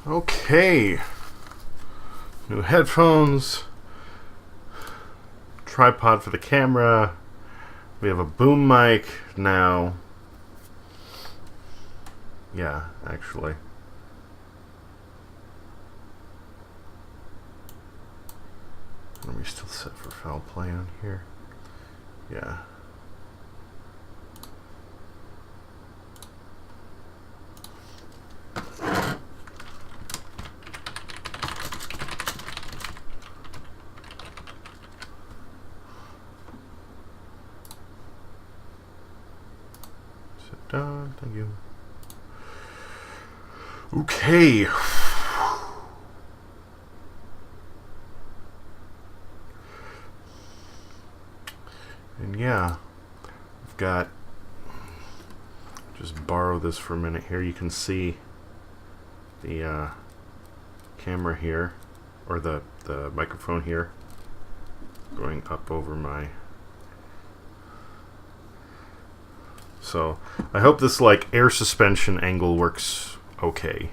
Okay. New headphones. Tripod for the camera. We have a boom mic now. Yeah, actually. Are we still set for foul play on here? Yeah. Sit down, thank you. Okay. And yeah, I've got, just borrow this for a minute here. You can see the camera here, or the microphone here, going up over my. So I hope this like air suspension angle works okay.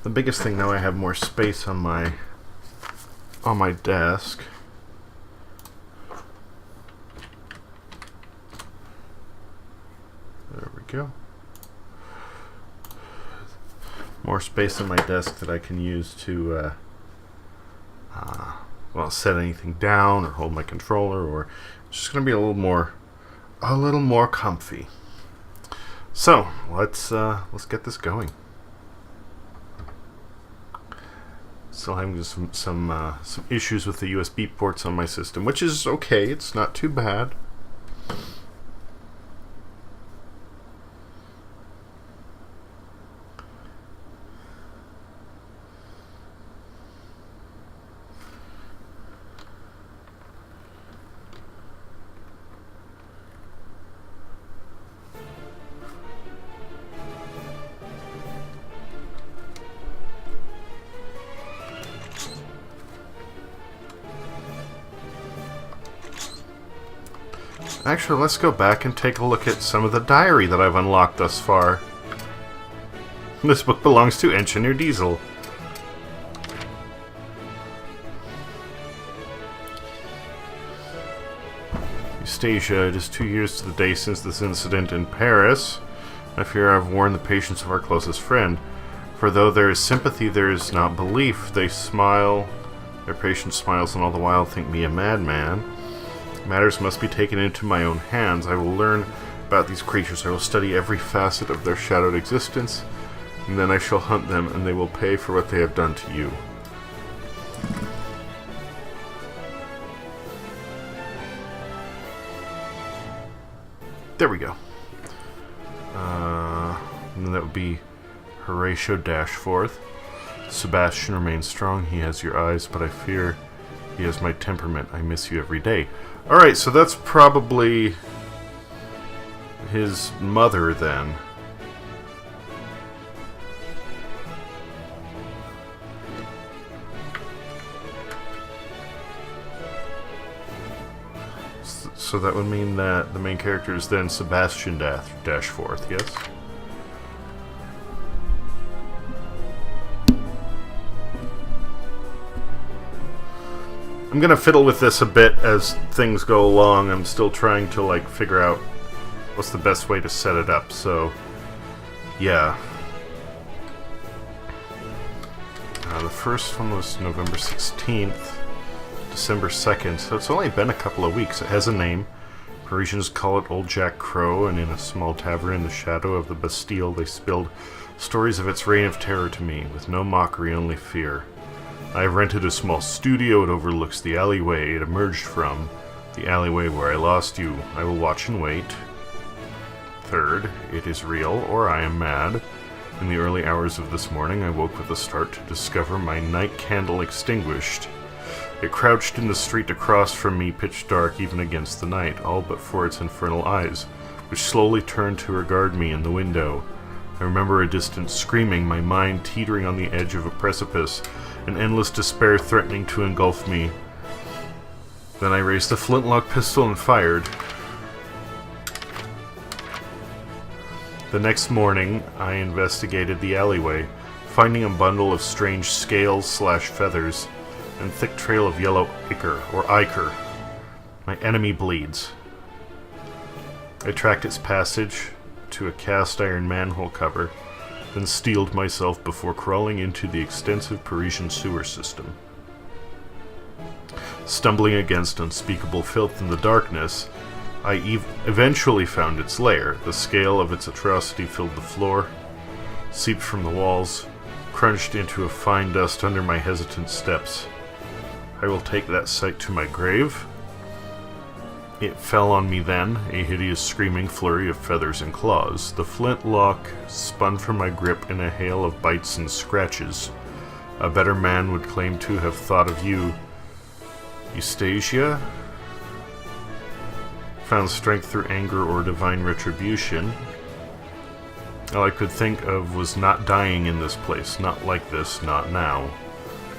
The biggest thing now, I have more space on my desk. There we go. More space on my desk that I can use to well, set anything down or hold my controller, or it's just going to be a little more comfy. So let's get this going. Still having some issues with the USB ports on my system, which is okay. It's not too bad. Actually, let's go back and take a look at some of the diary that I've unlocked thus far. This book belongs to Engineer Diesel. Eustacia, it is 2 years to the day since this incident in Paris. I fear I have worn the patience of our closest friend. For though there is sympathy, there is not belief. They smile, their patient smiles, and all the while think me a madman. Matters must be taken into my own hands. I will learn about these creatures. I will study every facet of their shadowed existence, and then I shall hunt them, and they will pay for what they have done to you. There we go. And then that would be Horatio Dashforth. Sebastian remains strong. He has your eyes, but I fear he has my temperament. I miss you every day. Alright, so that's probably his mother then. So that would mean that the main character is then Sebastian Dashforth, yes? I'm gonna fiddle with this a bit as things go along. I'm still trying to like figure out what's the best way to set it up, so yeah. The first one was November 16th, December 2nd, so it's only been a couple of weeks. It has a name. Parisians call it Old Jack Crow, and in a small tavern in the shadow of the Bastille they spilled stories of its reign of terror to me, with no mockery, only fear. I have rented a small studio. It overlooks the alleyway it emerged from, the alleyway where I lost you. I will watch and wait. Third, it is real, or I am mad. In the early hours of this morning, I woke with a start to discover my night candle extinguished. It crouched in the street across from me, pitch dark even against the night, all but for its infernal eyes, which slowly turned to regard me in the window. I remember a distant screaming, my mind teetering on the edge of a precipice, an endless despair threatening to engulf me. Then I raised the flintlock pistol and fired. The next morning, I investigated the alleyway, finding a bundle of strange scales/feathers and thick trail of yellow ichor. My enemy bleeds. I tracked its passage to a cast iron manhole cover, then steeled myself before crawling into the extensive Parisian sewer system. Stumbling against unspeakable filth in the darkness, I eventually found its lair. The scale of its atrocity filled the floor, seeped from the walls, crunched into a fine dust under my hesitant steps. I will take that sight to my grave. It fell on me then, a hideous screaming flurry of feathers and claws. The flintlock spun from my grip in a hail of bites and scratches. A better man would claim to have thought of you, Eustasia? Found strength through anger or divine retribution. All I could think of was not dying in this place, not like this, not now.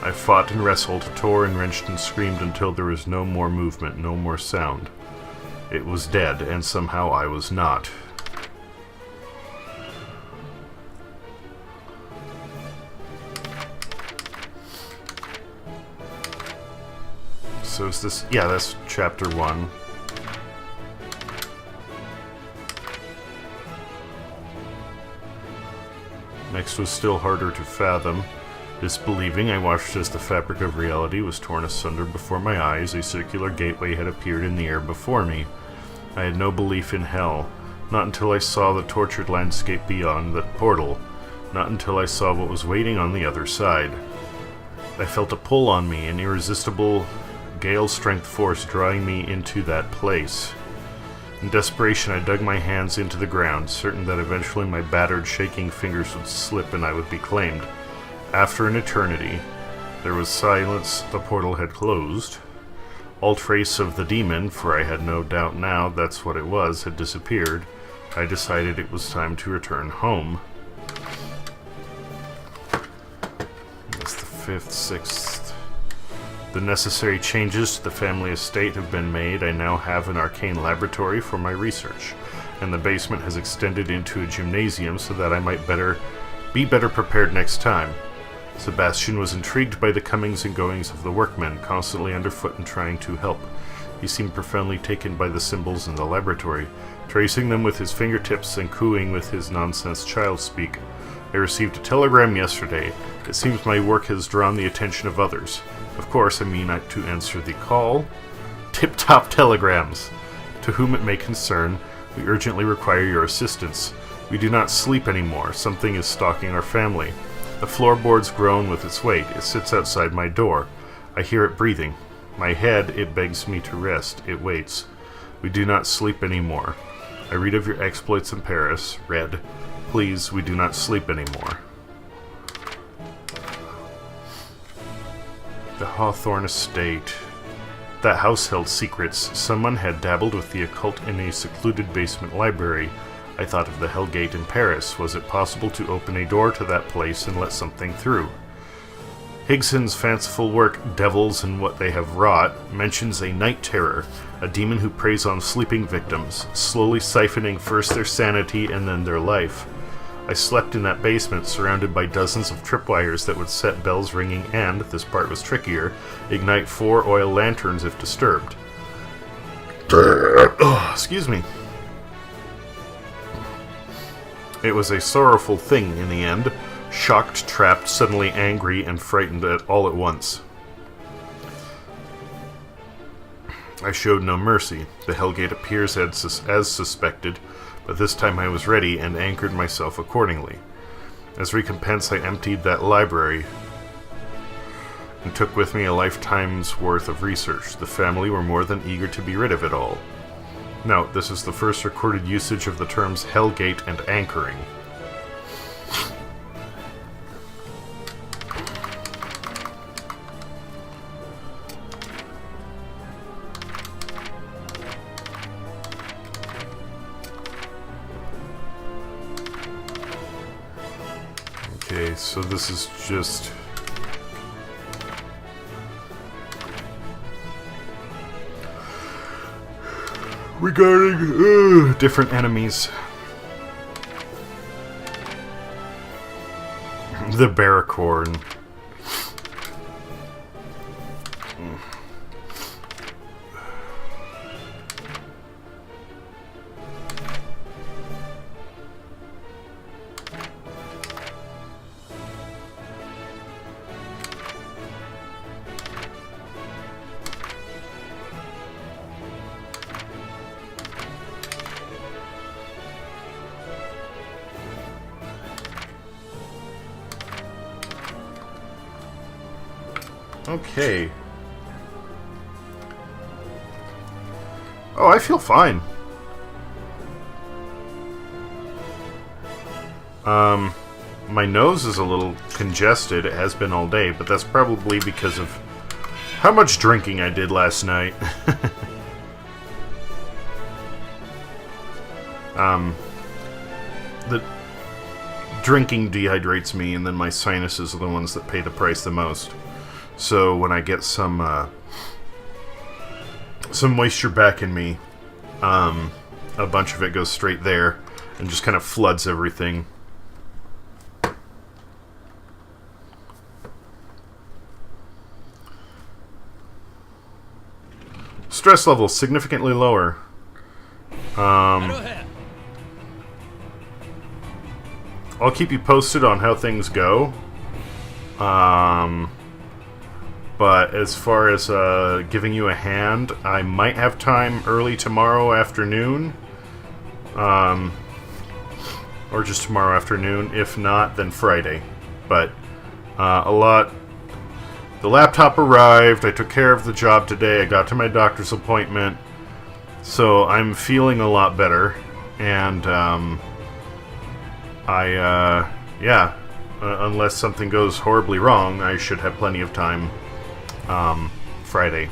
I fought and wrestled, tore and wrenched and screamed until there was no more movement, no more sound. It was dead, and somehow I was not. So is this... yeah, that's chapter 1. Next was still harder to fathom. Disbelieving, I watched as the fabric of reality was torn asunder before my eyes. A circular gateway had appeared in the air before me. I had no belief in hell. Not until I saw the tortured landscape beyond that portal. Not until I saw what was waiting on the other side. I felt a pull on me, an irresistible gale-strength force drawing me into that place. In desperation, I dug my hands into the ground, certain that eventually my battered, shaking fingers would slip and I would be claimed. After an eternity, there was silence. The portal had closed. All trace of the demon, for I had no doubt now that's what it was, had disappeared. I decided it was time to return home. That's the 5th, 6th. The necessary changes to the family estate have been made. I now have an arcane laboratory for my research, and the basement has extended into a gymnasium so that I might be better prepared next time. Sebastian was intrigued by the comings and goings of the workmen, constantly underfoot and trying to help. He seemed profoundly taken by the symbols in the laboratory, tracing them with his fingertips and cooing with his nonsense child speak. I received a telegram yesterday. It seems my work has drawn the attention of others. Of course, I mean to answer the call. Tip-top telegrams! To whom it may concern, we urgently require your assistance. We do not sleep anymore. Something is stalking our family. The floorboards groan with its weight. It sits outside my door. I hear it breathing. My head, it begs me to rest. It waits. We do not sleep anymore. I read of your exploits in Paris. Read. Please, we do not sleep anymore. The Hawthorne Estate. That house held secrets. Someone had dabbled with the occult in a secluded basement library. I thought of the Hellgate in Paris. Was it possible to open a door to that place and let something through? Higson's fanciful work, Devils and What They Have Wrought, mentions a night terror, a demon who preys on sleeping victims, slowly siphoning first their sanity and then their life. I slept in that basement, surrounded by dozens of tripwires that would set bells ringing and, this part was trickier, ignite 4 oil lanterns if disturbed. Excuse me. It was a sorrowful thing in the end, shocked, trapped, suddenly angry, and frightened all at once. I showed no mercy. The Hellgate appears as suspected, but this time I was ready and anchored myself accordingly. As recompense, I emptied that library and took with me a lifetime's worth of research. The family were more than eager to be rid of it all. Note, this is the first recorded usage of the terms Hellgate and anchoring. Okay, so this is just... regarding different enemies. The Barracorn. Okay. Oh, I feel fine. My nose is a little congested. It has been all day, but that's probably because of how much drinking I did last night. The drinking dehydrates me, and then my sinuses are the ones that pay the price the most. So when I get some moisture back in me, a bunch of it goes straight there and just kind of floods everything. Stress level significantly lower. I'll keep you posted on how things go. But as far as giving you a hand, I might have time early tomorrow afternoon. Or just tomorrow afternoon. If not, then Friday. But the laptop arrived. I took care of the job today. I got to my doctor's appointment. So I'm feeling a lot better. And unless something goes horribly wrong, I should have plenty of time Friday.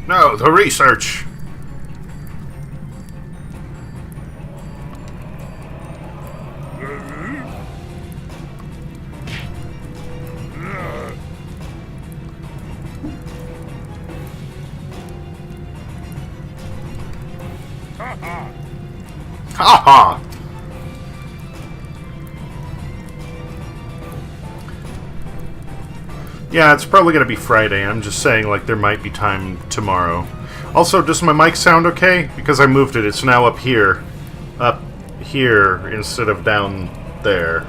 No, the research. Ha-ha! Yeah, it's probably going to be Friday. I'm just saying, like, there might be time tomorrow. Also, does my mic sound okay? Because I moved it. It's now up here. Up here instead of down there.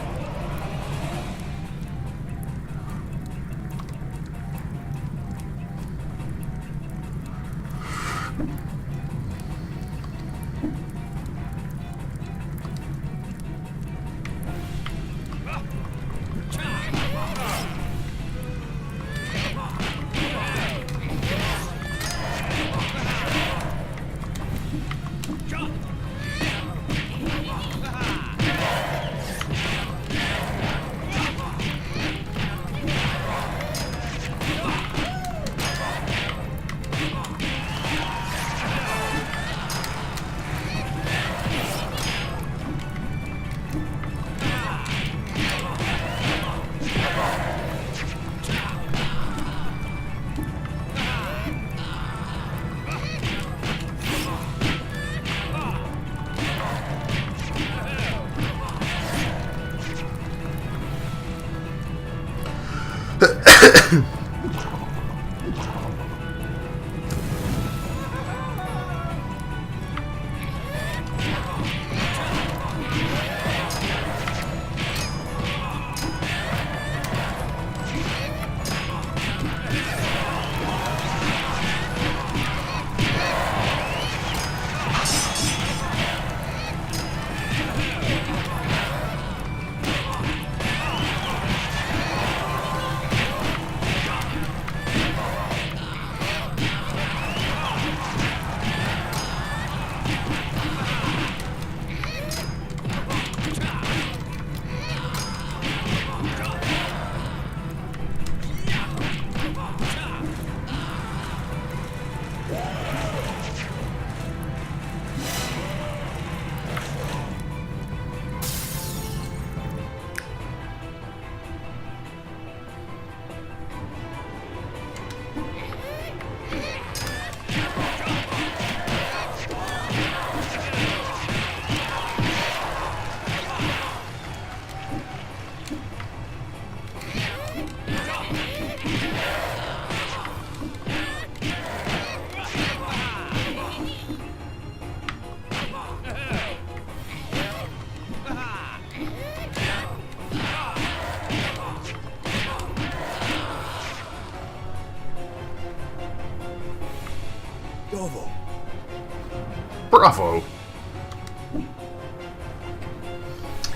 Bravo!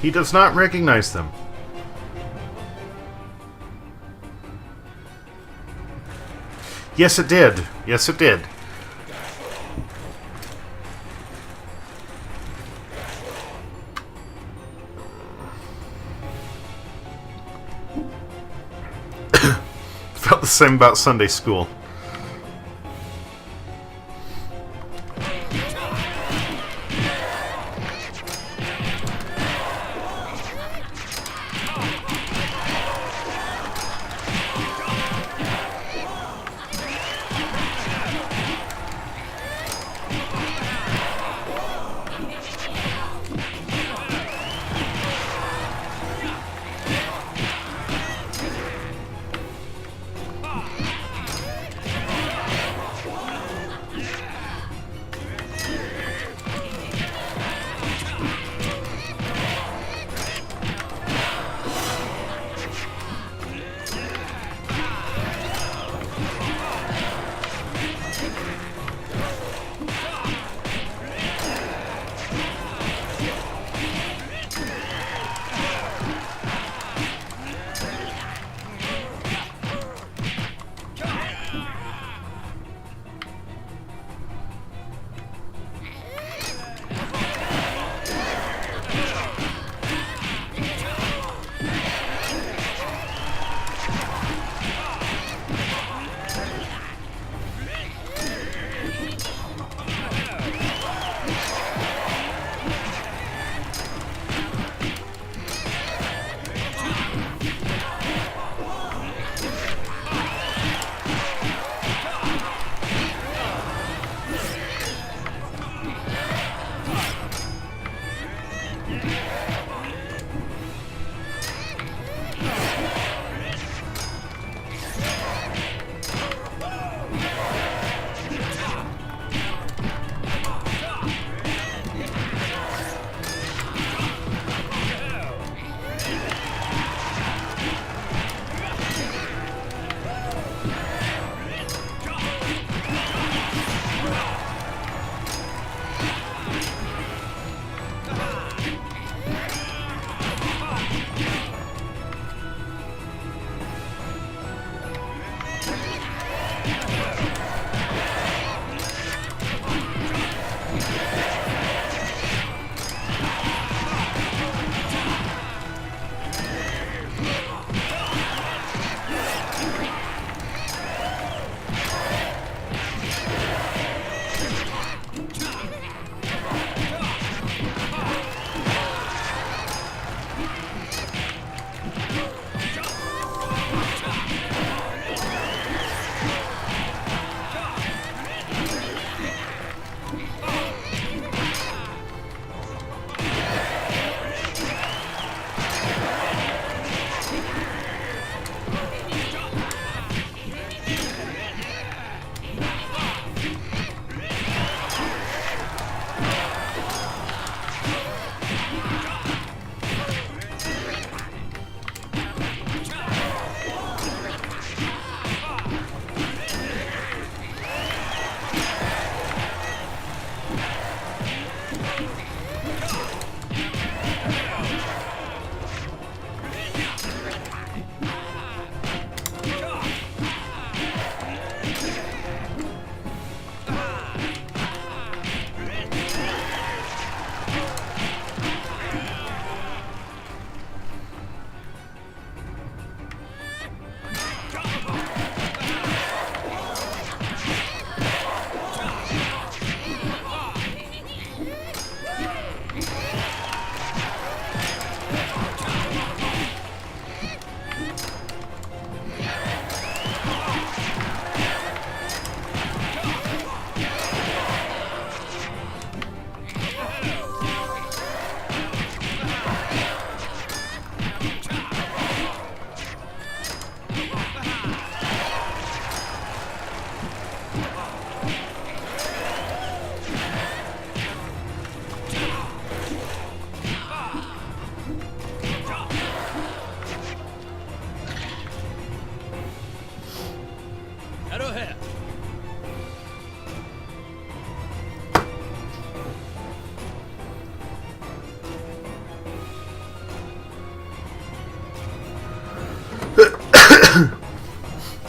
He does not recognize them. Yes, it did. Yes, it did. Felt the same about Sunday school.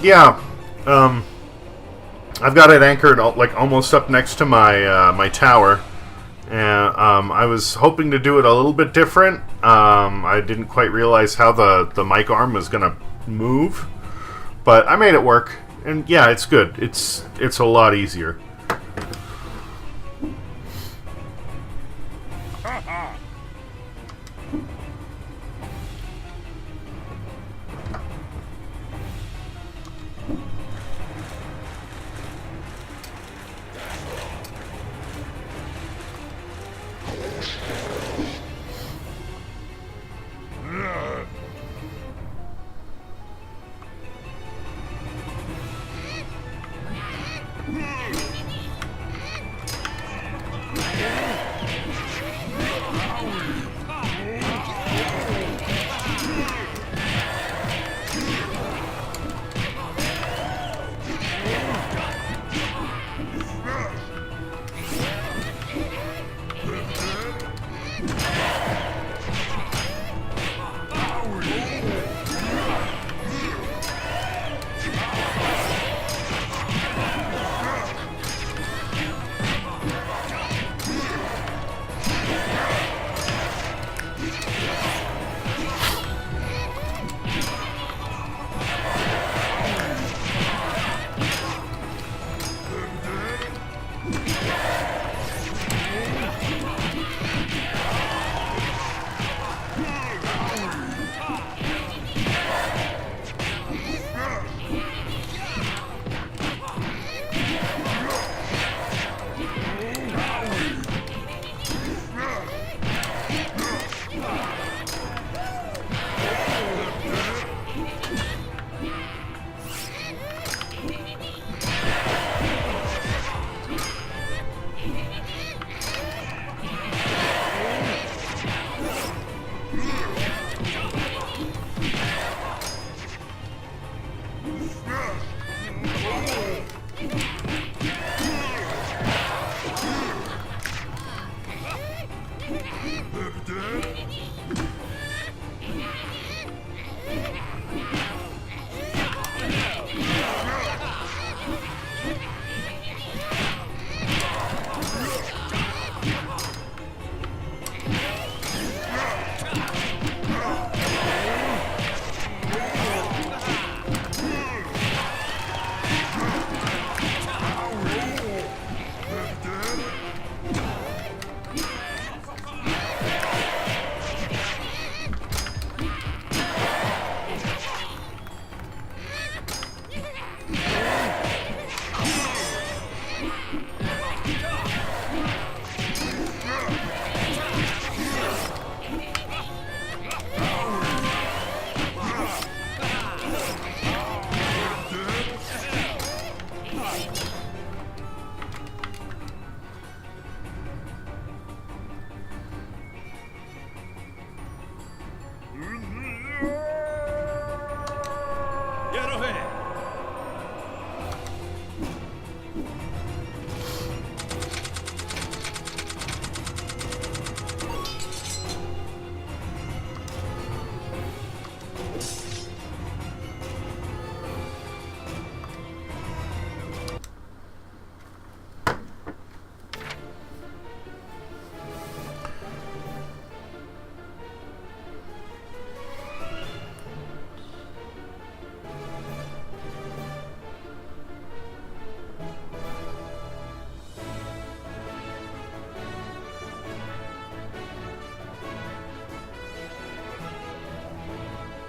Yeah, I've got it anchored like almost up next to my my tower, and I was hoping to do it a little bit different. I didn't quite realize how the mic arm was gonna move, but I made it work, and yeah, it's good. It's a lot easier.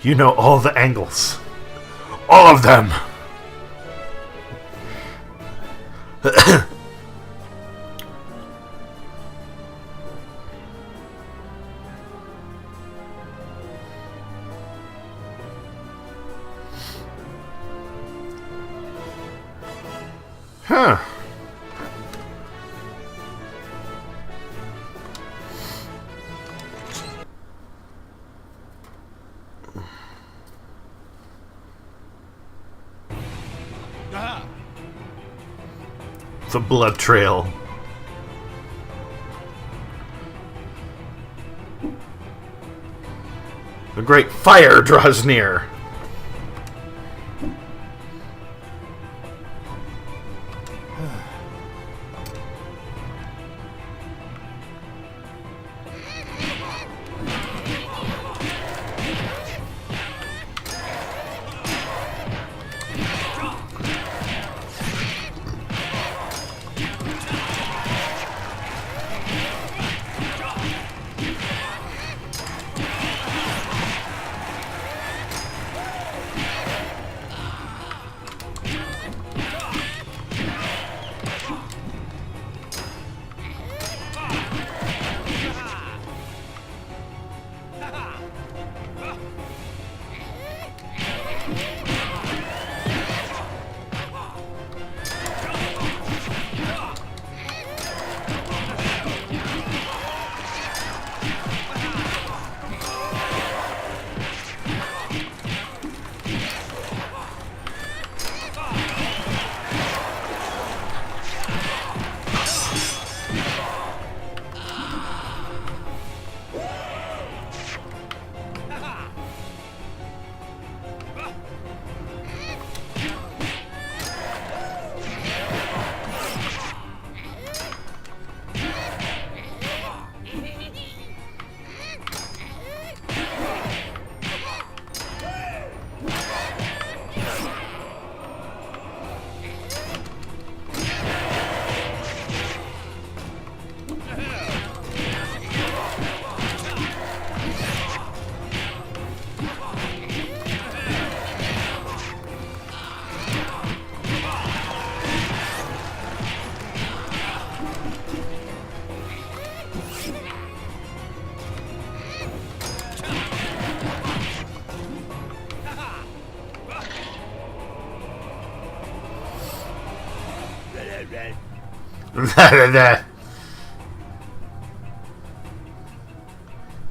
You know all the angles. All of them! Huh. The blood trail. The great fire draws near.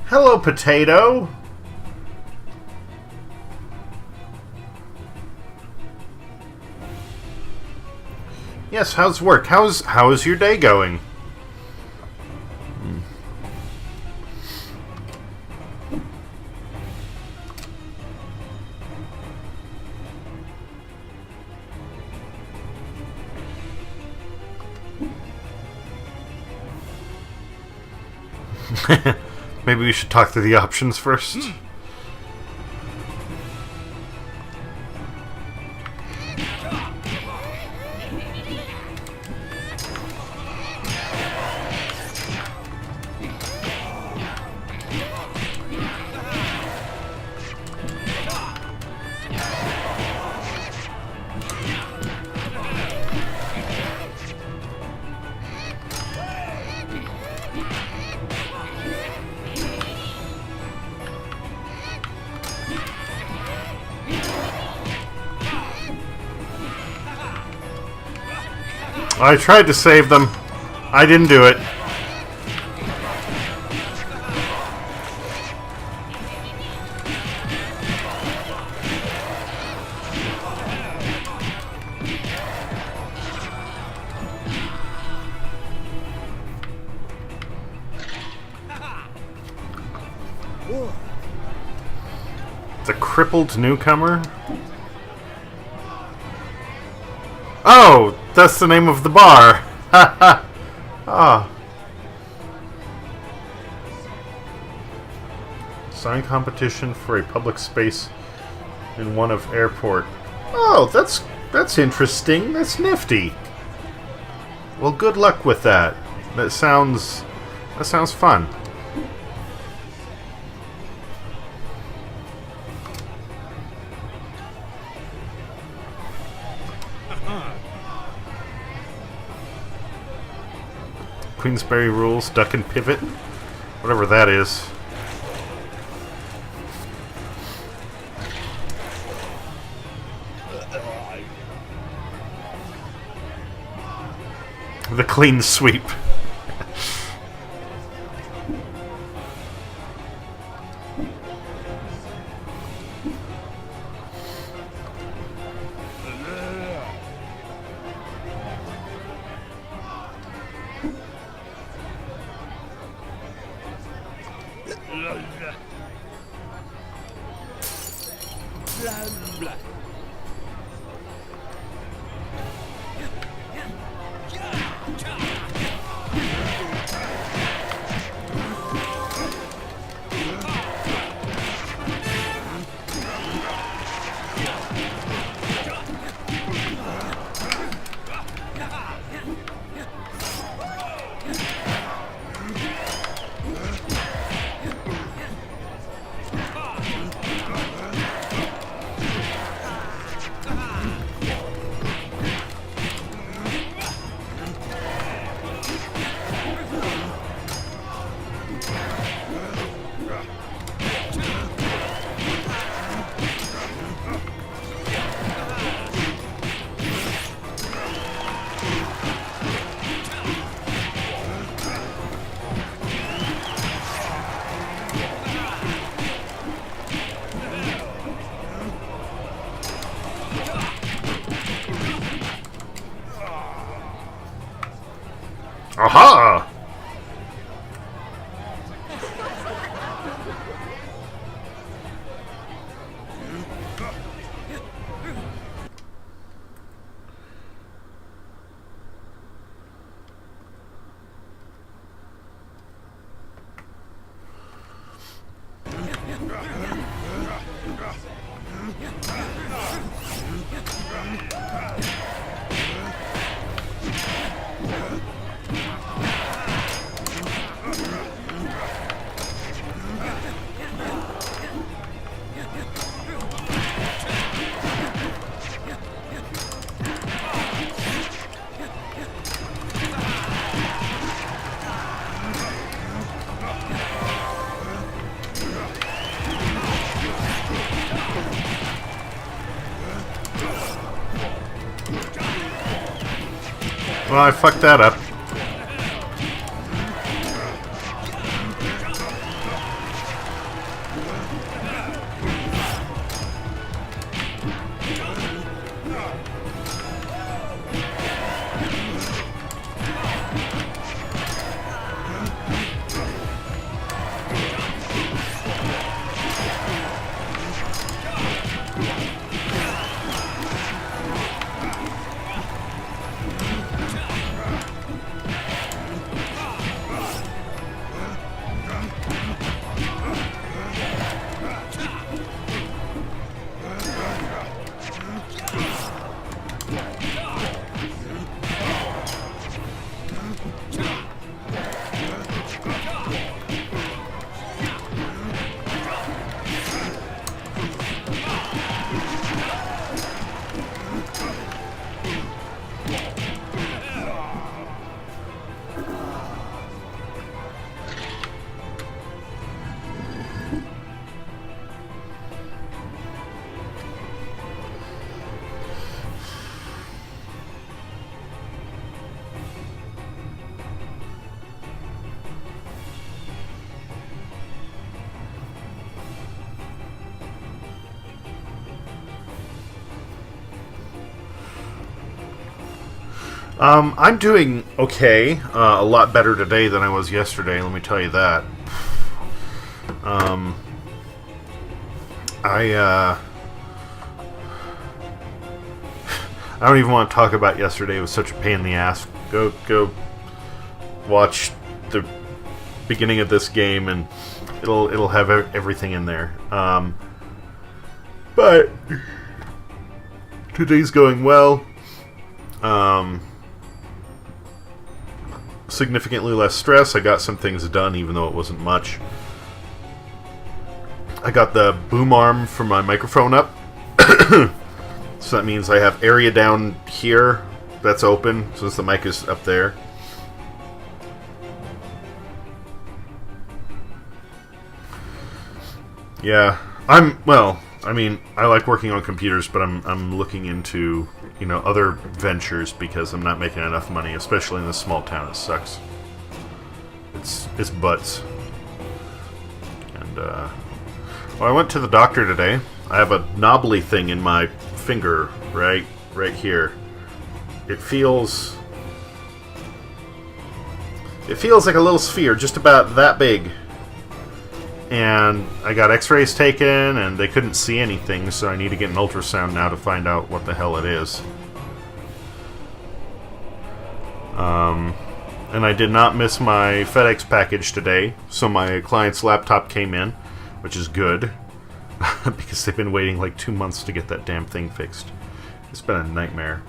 Hello, potato. Yes, how's work? How's your day going? Maybe we should talk through the options first. I tried to save them. I didn't do it. It's a crippled newcomer. Oh, that's the name of the bar. Ha ha. Ah. Sign competition for a public space in one of airport. Oh, that's interesting. That's nifty. Well, good luck with that. That sounds fun. Queensberry rules, duck and pivot, whatever that is. The clean sweep. ha! Well, I fucked that up. I'm doing okay. A lot better today than I was yesterday, let me tell you that. I don't even want to talk about yesterday. It was such a pain in the ass. Go watch the beginning of this game, and it'll have everything in there. But today's going well. Significantly less stress. I got some things done, even though it wasn't much. I got the boom arm for my microphone up. So that means I have area down here that's open, since the mic is up there. Yeah, I like working on computers, but I'm looking into, other ventures because I'm not making enough money, especially in this small town. It sucks. It's butts. And I went to the doctor today. I have a knobbly thing in my finger right here. It feels like a little sphere, just about that big. And I got x-rays taken, and they couldn't see anything, so I need to get an ultrasound now to find out what the hell it is. And I did not miss my FedEx package today, so my client's laptop came in, which is good, because they've been waiting like 2 months to get that damn thing fixed. It's been a nightmare.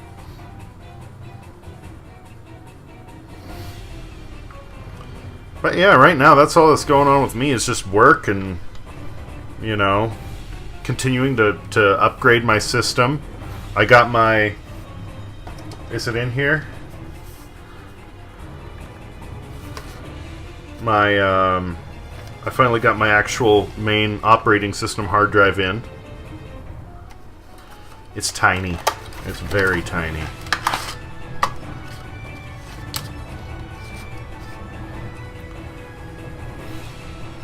But yeah, right now that's all that's going on with me is just work and, continuing to upgrade my system. I got my... Is it in here? I finally got my actual main operating system hard drive in. It's tiny. It's very tiny.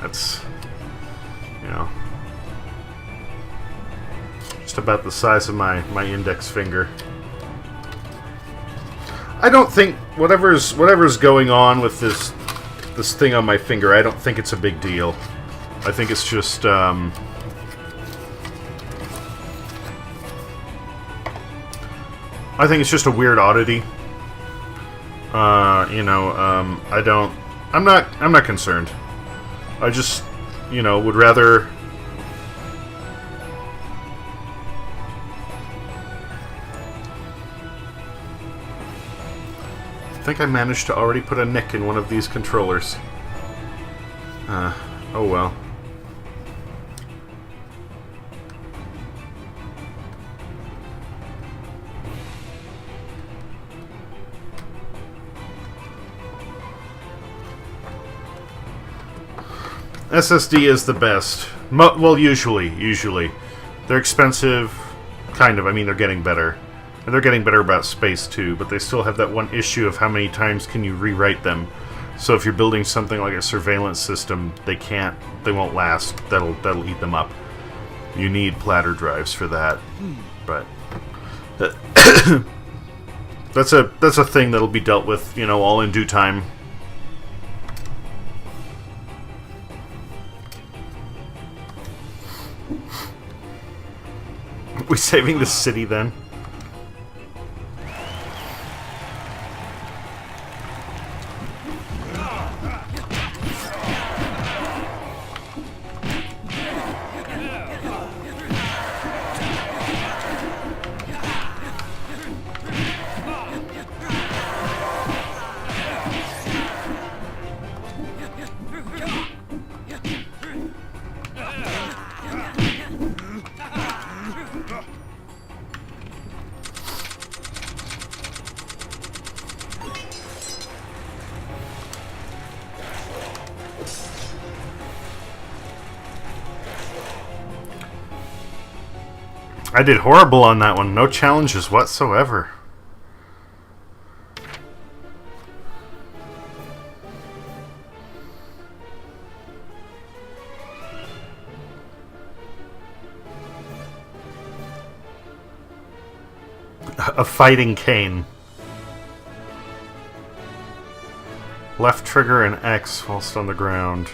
That's, just about the size of my index finger. I don't think whatever's going on with this thing on my finger, I don't think it's a big deal. I think it's just I think it's just a weird oddity. I'm not concerned. I just, would rather. I think I managed to already put a nick in one of these controllers. Oh well. SSD is the best. Well, usually. They're expensive, kind of. I mean, they're getting better. And they're getting better about space, too, but they still have that one issue of how many times can you rewrite them. So if you're building something like a surveillance system, they won't last. That'll eat them up. You need platter drives for that. But that's a thing that'll be dealt with, all in due time. Are we saving the city then? I did horrible on that one. No challenges whatsoever. A fighting cane. Left trigger and X whilst on the ground.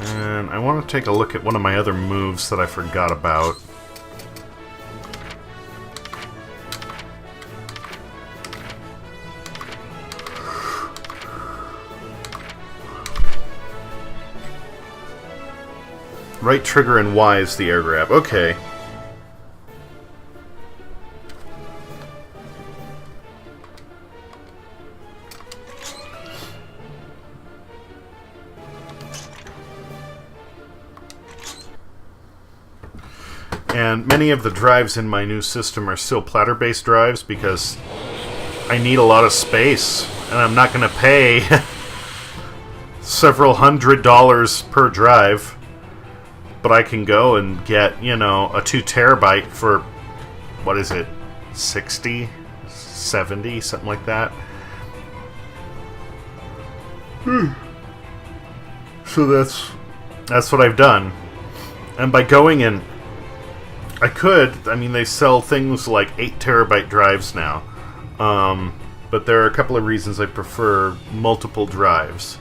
And I want to take a look at one of my other moves that I forgot about. Right trigger and Y is the air grab. Okay. And many of the drives in my new system are still platter-based drives because I need a lot of space, and I'm not going to pay several $100s per drive. But I can go and get, a 2 terabyte for, what is it, 60, 70, something like that. So that's what I've done. And by going in, they sell things like 8 terabyte drives now. But there are a couple of reasons I prefer multiple drives.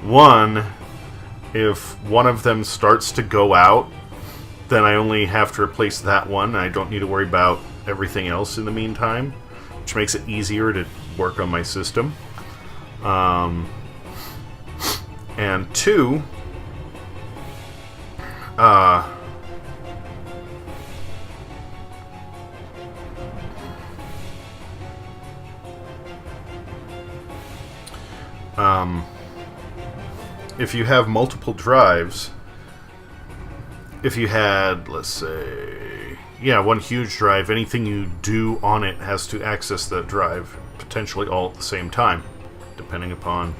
One, if one of them starts to go out, then I only have to replace that one. I don't need to worry about everything else in the meantime, which makes it easier to work on my system. And two, if you have multiple drives, if you had, let's say, one huge drive, anything you do on it has to access that drive, potentially all at the same time, depending upon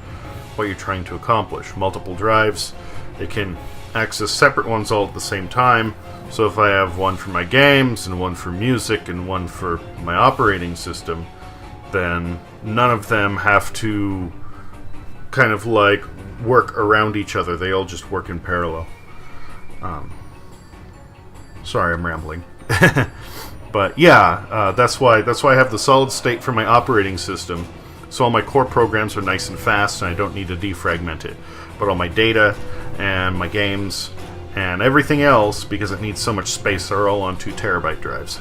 what you're trying to accomplish. Multiple drives, it can access separate ones all at the same time. So if I have one for my games, and one for music, and one for my operating system, then none of them have to kind of like work around each other. They all just work in parallel. Sorry, I'm rambling. But yeah, that's why I have the solid state for my operating system. So all my core programs are nice and fast, and I don't need to defragment it. But all my data and my games and everything else, because it needs so much space, are all on 2 terabyte drives.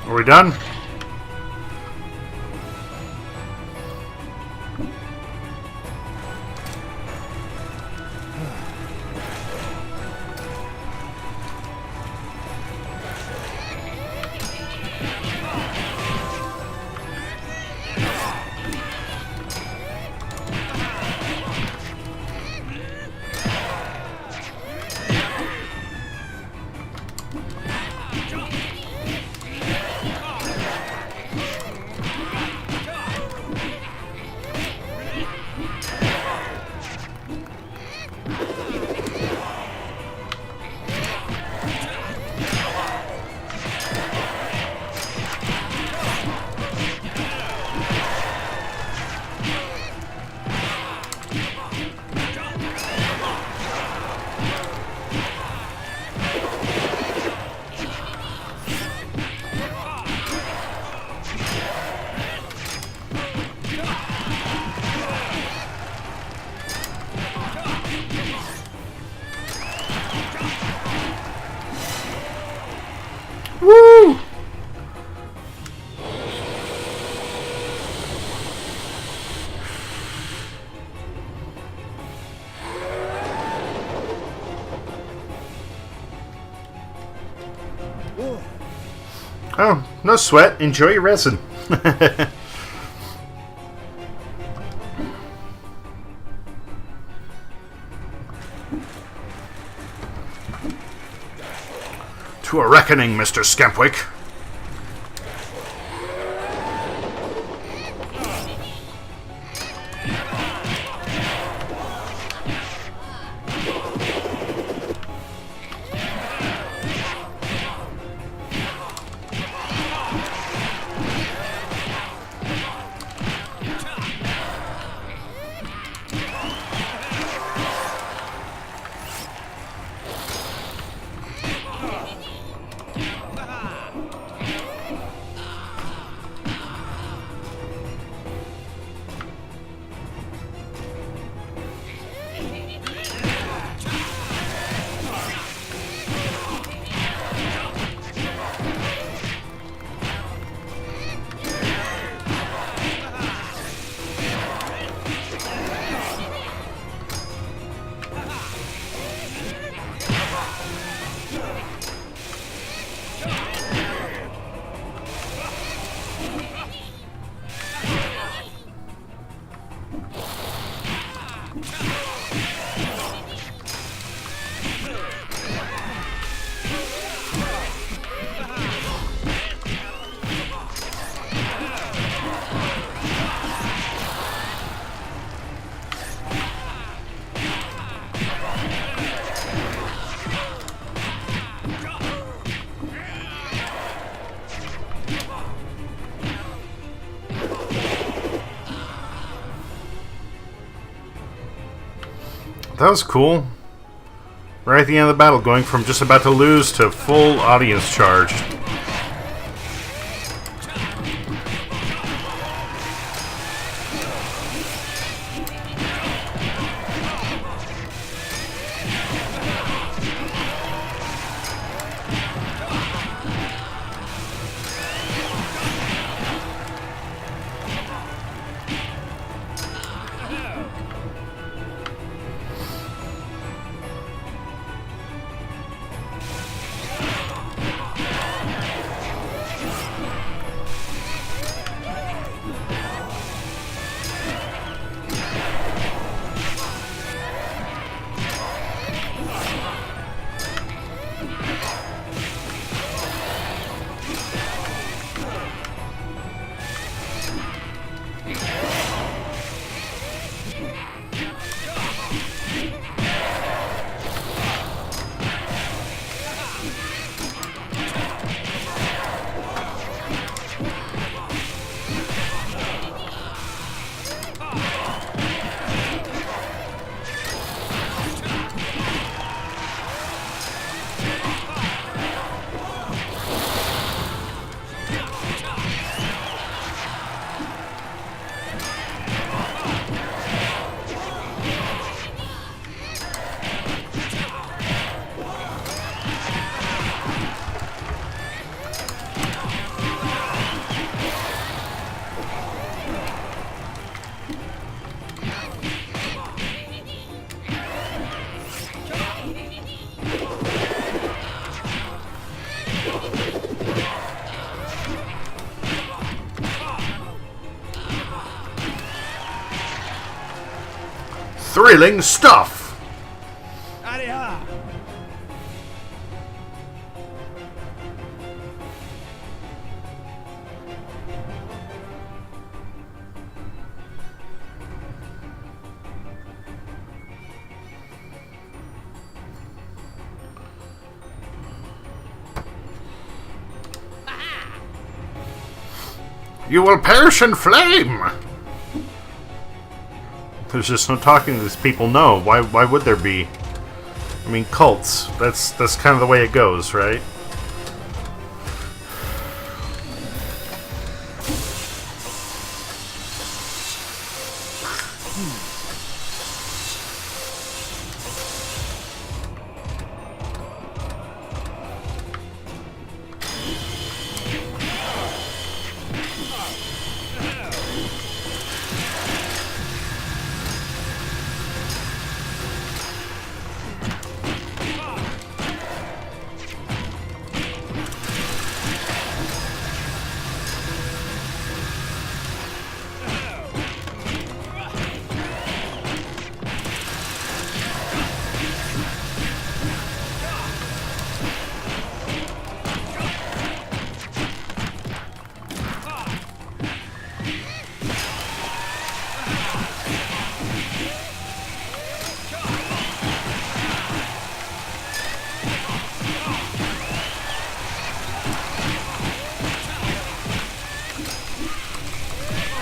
Are we done? Woo! Oh, no sweat. Enjoy your resin. To a reckoning, Mr. Skempwick. That was cool. Right at the end of the battle, going from just about to lose to full audience charge. Thrilling stuff! You will perish in flame! There's just no talking to these people. No, why would there be? I mean, cults. That's kind of the way it goes, right?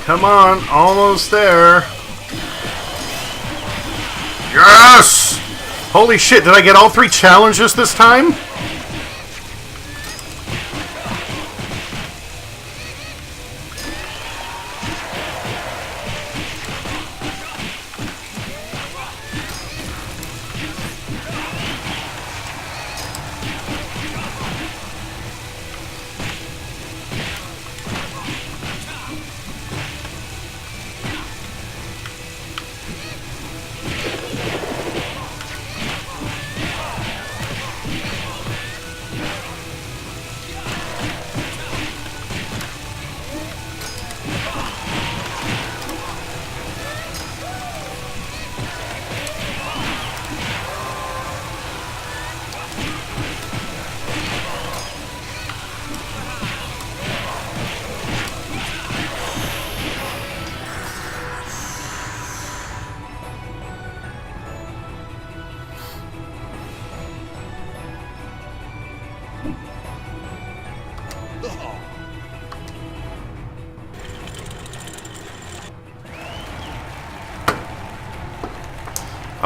Come on, almost there. Yes! Holy shit, did I get all 3 challenges this time?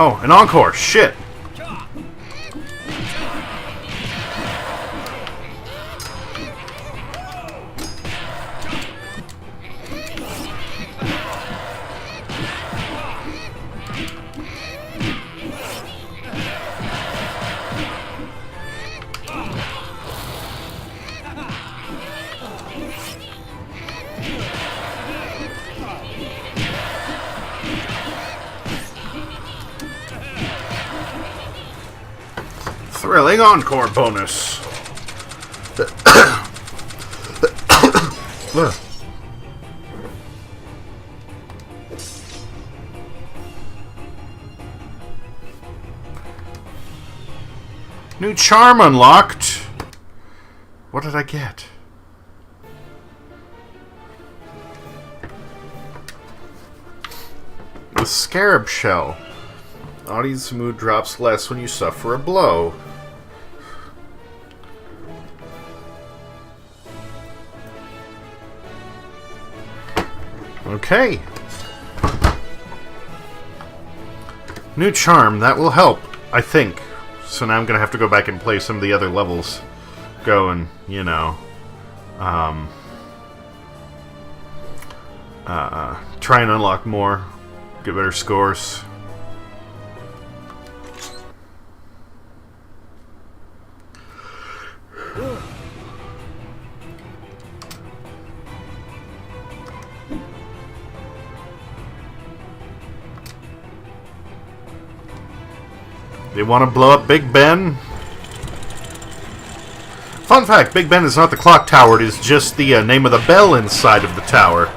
Oh, an encore! Shit! Thrilling encore bonus. New charm unlocked. What did I get? The scarab shell. Audience mood drops less when you suffer a blow. Okay. New charm. That will help, I think. So now I'm going to have to go back and play some of the other levels. Go and, you know... try and unlock more. Get better scores. They want to blow up Big Ben? Fun fact, Big Ben is not the clock tower, it is just the name of the bell inside of the tower.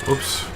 Oops.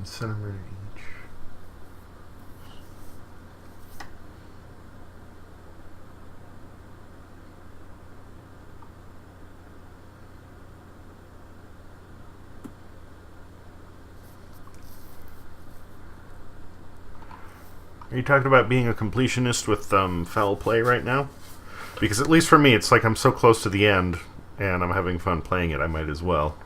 Centimeter each. Are you talking about being a completionist with foul play right now? Because at least for me, it's like I'm so close to the end, and I'm having fun playing it, I might as well.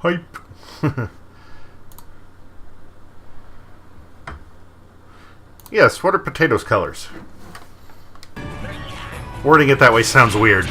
Hype! Yes, what are potatoes' colors? Wording it that way sounds weird.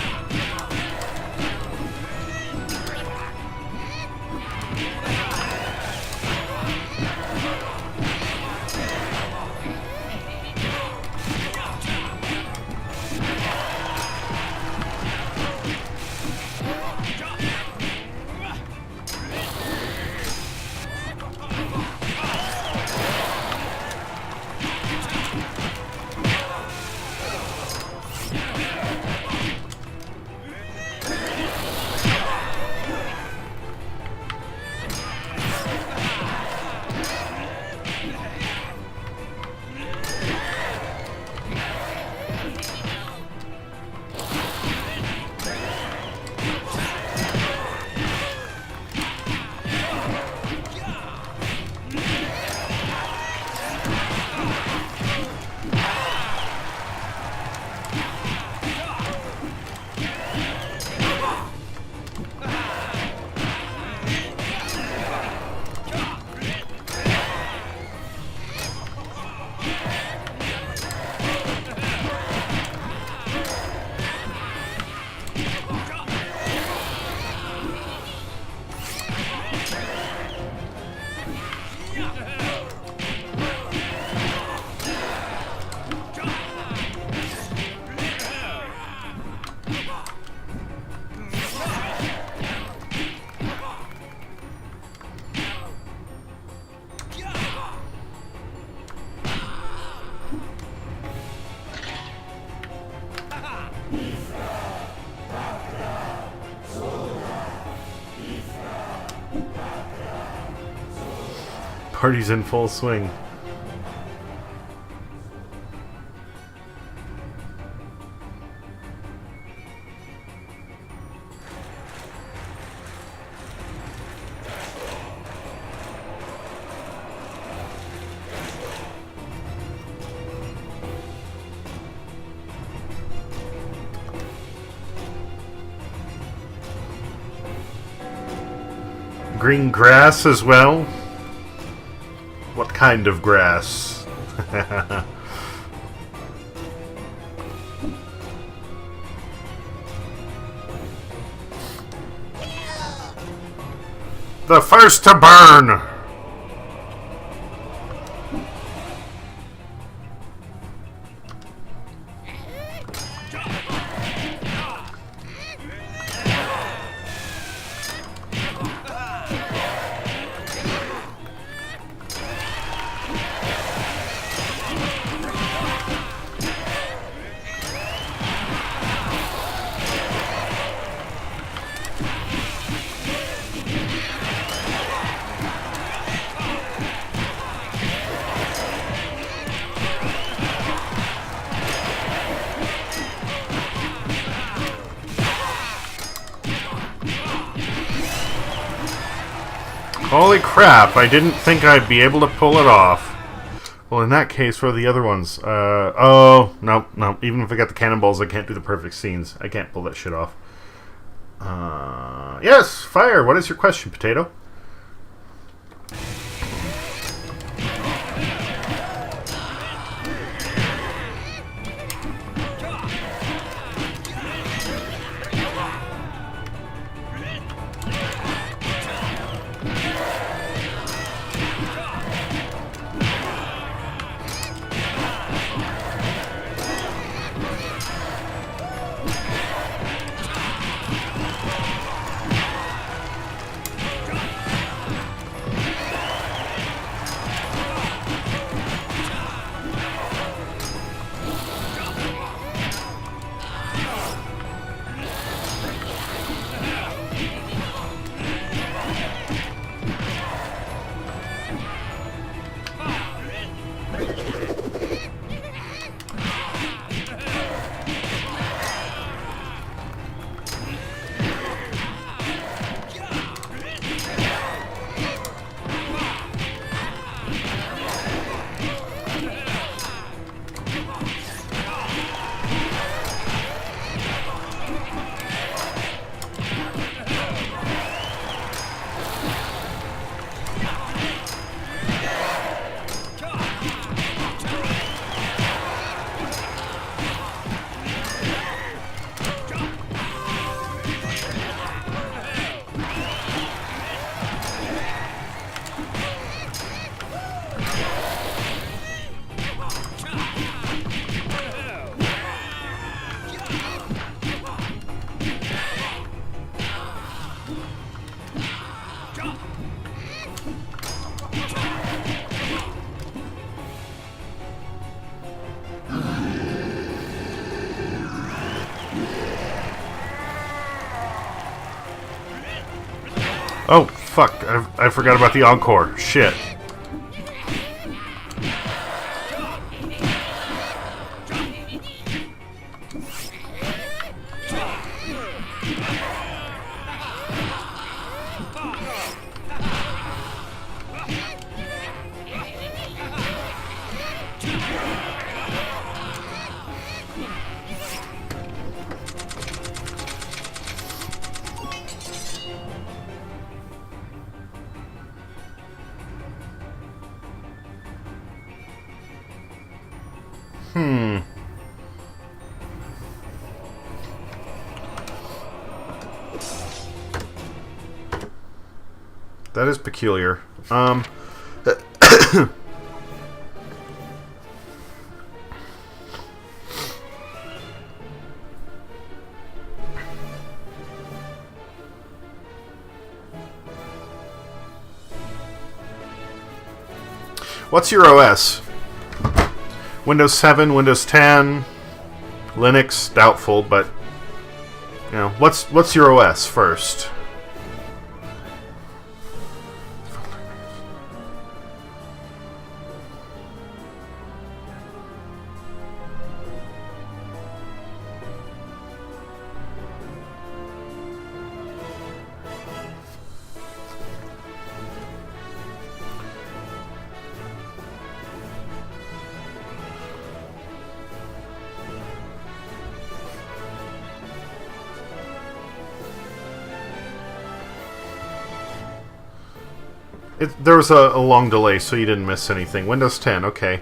Party's in full swing. green grass as well? What kind of grass? The first to burn! Holy crap, I didn't think I'd be able to pull it off. Well, in that case, what are the other ones? Oh, no. Even if I got the cannonballs, I can't do the perfect scenes. I can't pull that shit off. Yes, fire. What is your question, Potato? Oh, fuck. I forgot about the encore. Shit. That is peculiar. What's your OS? Windows 7, Windows 10, Linux, doubtful, but you know, what's your OS first? There was a long delay, so you didn't miss anything. Windows 10, okay.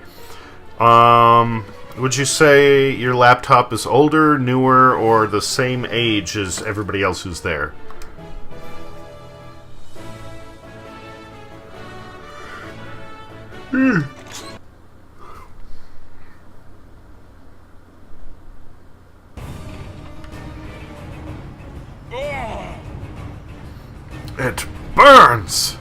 Would you say your laptop is older, newer, or the same age as everybody else who's there? It burns!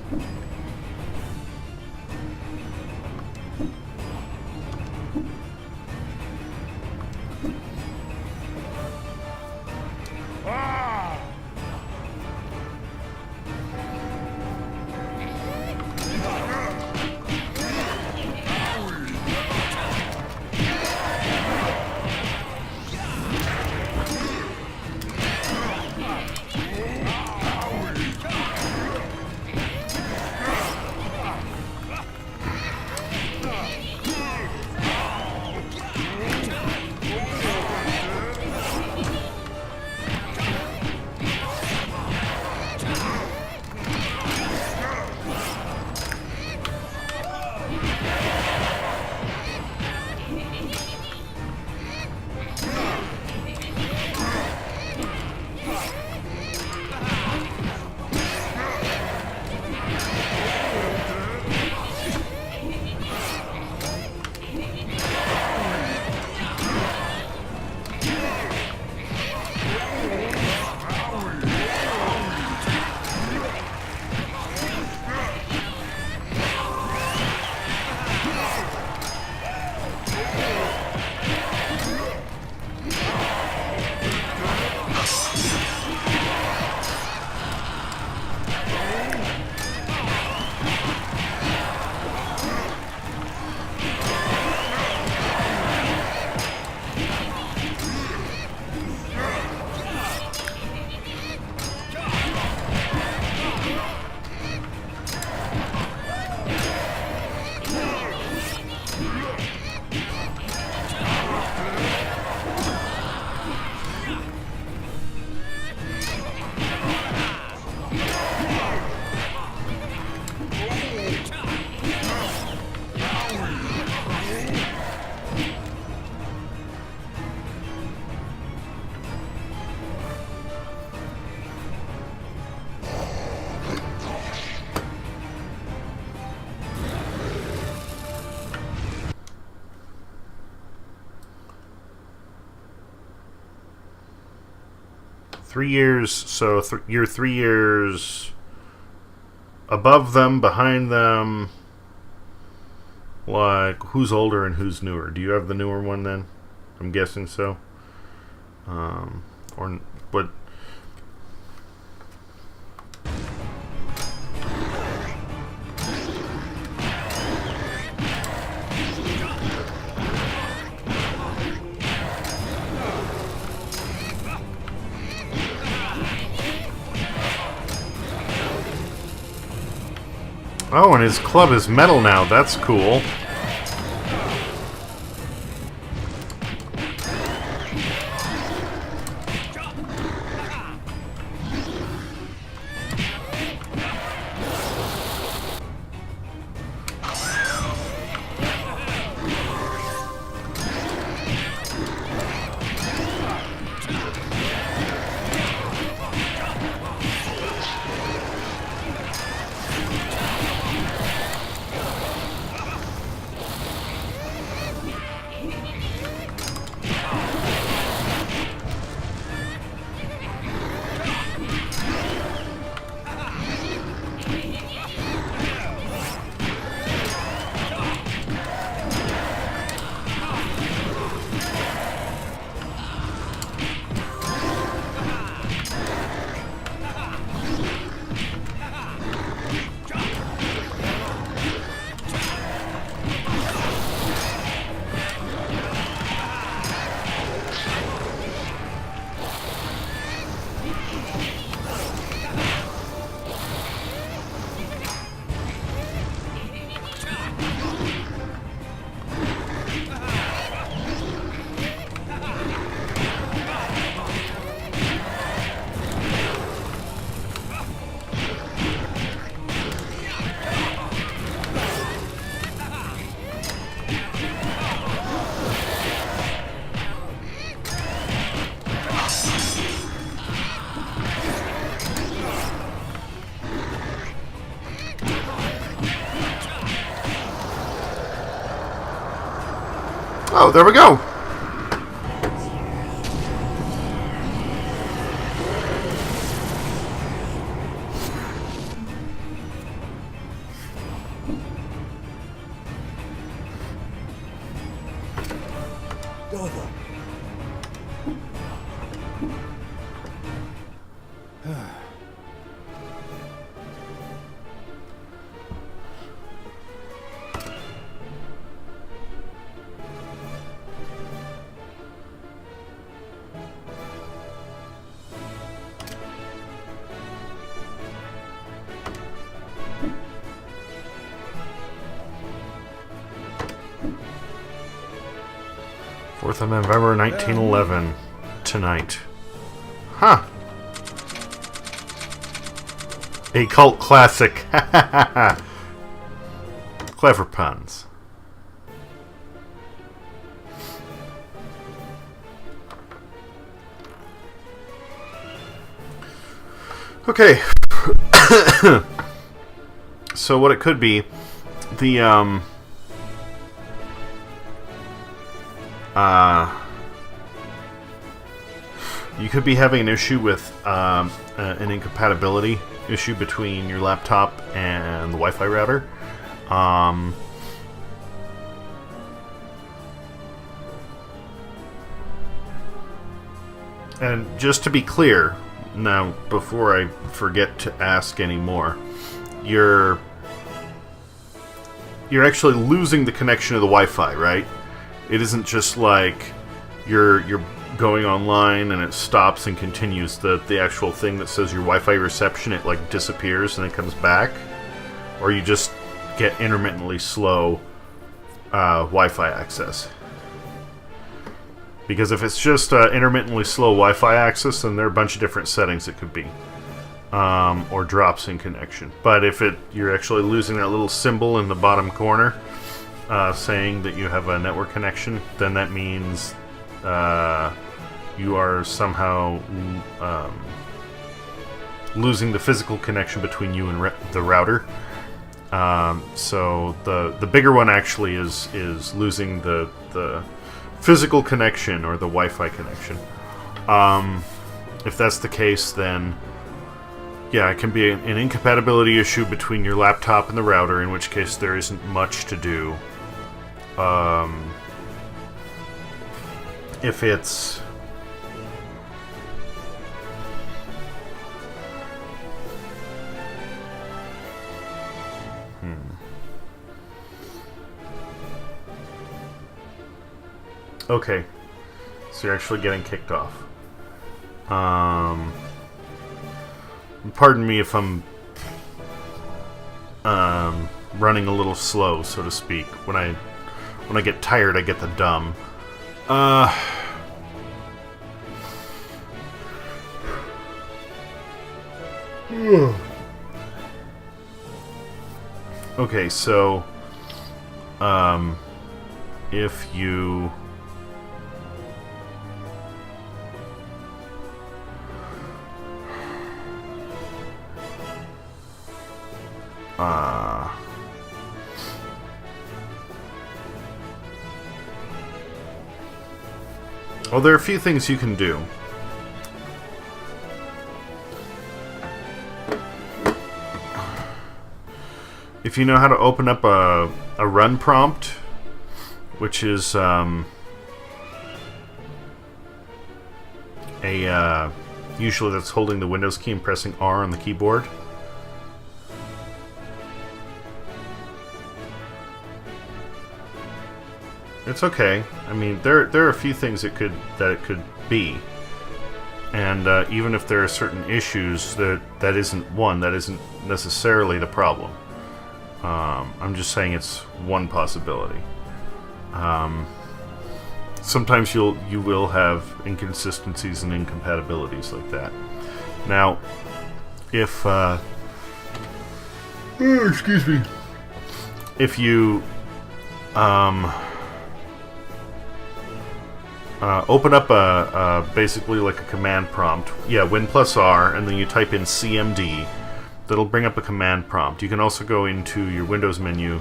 Three years, so you're 3 years above them, behind them. Like, who's older and who's newer? Do you have the newer one then? I'm guessing so. Or what? Oh, and his club is metal now. That's cool. Oh, there we go. Of November 1911. Tonight. Huh. A cult classic. Clever puns. Okay. So what it could be, the you could be having an issue with an incompatibility issue between your laptop and the Wi-Fi router. And just to be clear, now before I forget to ask any more, you're actually losing the connection to the Wi-Fi, right? It isn't just like you're going online and it stops and continues. The actual thing that says your Wi-Fi reception, it like disappears and it comes back, or you just get intermittently slow Wi-Fi access. Because if it's just intermittently slow Wi-Fi access, then there are a bunch of different settings it could be, or drops in connection. But if you're actually losing that little symbol in the bottom corner saying that you have a network connection, then that means you are somehow losing the physical connection between you and the router. So the bigger one actually is losing the physical connection, or the Wi-Fi connection. If that's the case, then yeah, it can be an incompatibility issue between your laptop and the router, in which case there isn't much to do. If it's okay, so you're actually getting kicked off. Pardon me if I'm running a little slow, so to speak. When I get tired, I get the dumb. Okay, so if you well, there are a few things you can do. If you know how to open up a run prompt, which is usually that's holding the Windows key and pressing R on the keyboard. It's okay. I mean, there are a few things it could be, and even if there are certain issues, that isn't necessarily the problem. I'm just saying it's one possibility. Sometimes you will have inconsistencies and incompatibilities like that. Now, if excuse me, if you open up basically like a command prompt. Yeah, Win plus R, and then you type in CMD. That'll bring up a command prompt. You can also go into your Windows menu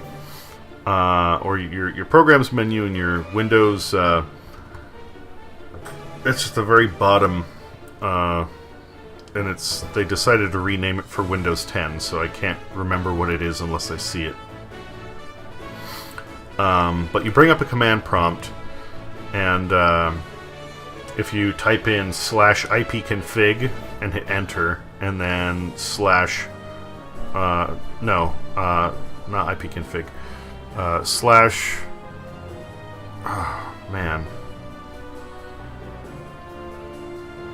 or your programs menu in your Windows. It's at the very bottom, and they decided to rename it for Windows 10, so I can't remember what it is unless I see it. But you bring up a command prompt, and if you type in /ipconfig and hit enter, and then not ipconfig,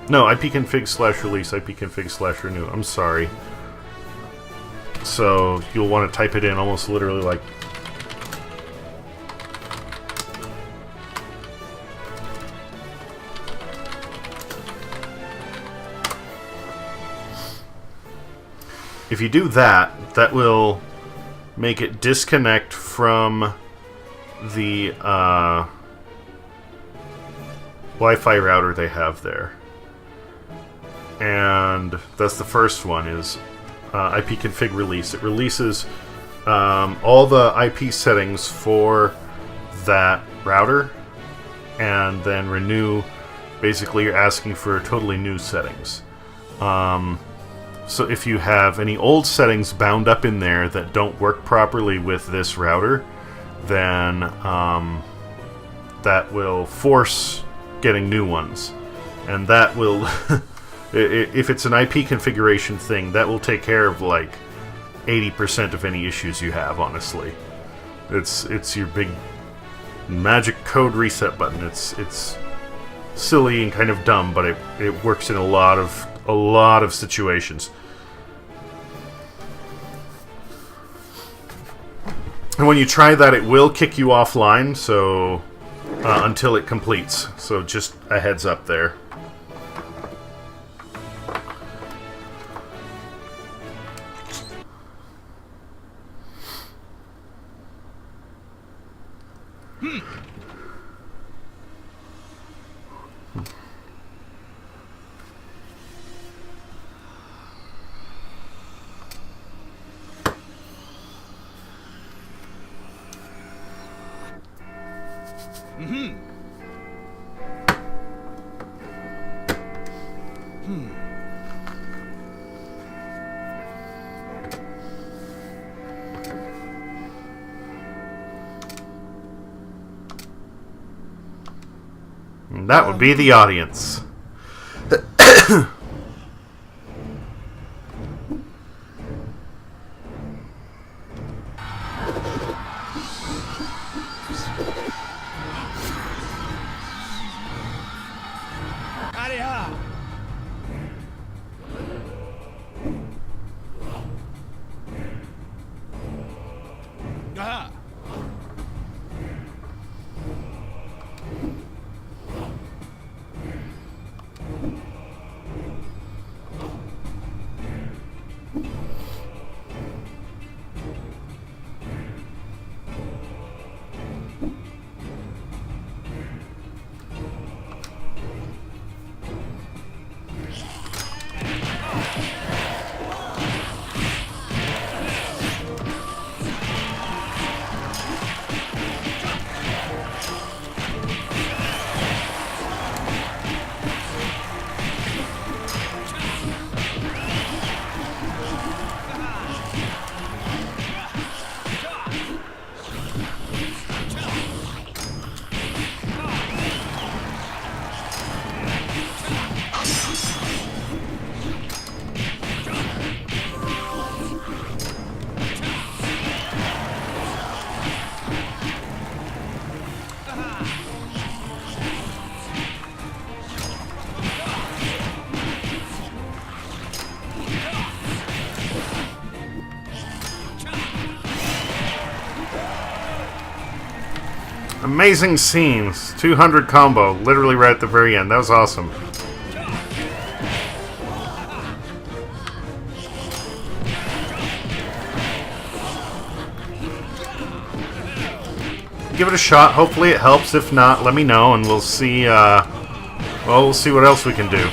ipconfig/release, ipconfig/renew. I'm sorry. So you'll want to type it in almost literally like. If you do that, that will make it disconnect from the Wi-Fi router they have there. And that's the first one, is ipconfig release. It releases all the IP settings for that router, and then renew, basically you're asking for totally new settings. So if you have any old settings bound up in there that don't work properly with this router, then that will force getting new ones. And that will, if it's an IP configuration thing, that will take care of like 80% of any issues you have, honestly. It's your big magic code reset button. It's silly and kind of dumb, but it works in a lot of situations. And when you try that, it will kick you offline, so until it completes. So just a heads up there. And that would be the audience. Amazing scenes. 200 combo, literally right at the very end. That was awesome. Give it a shot. Hopefully it helps. If not, let me know and we'll see, we'll see what else we can do.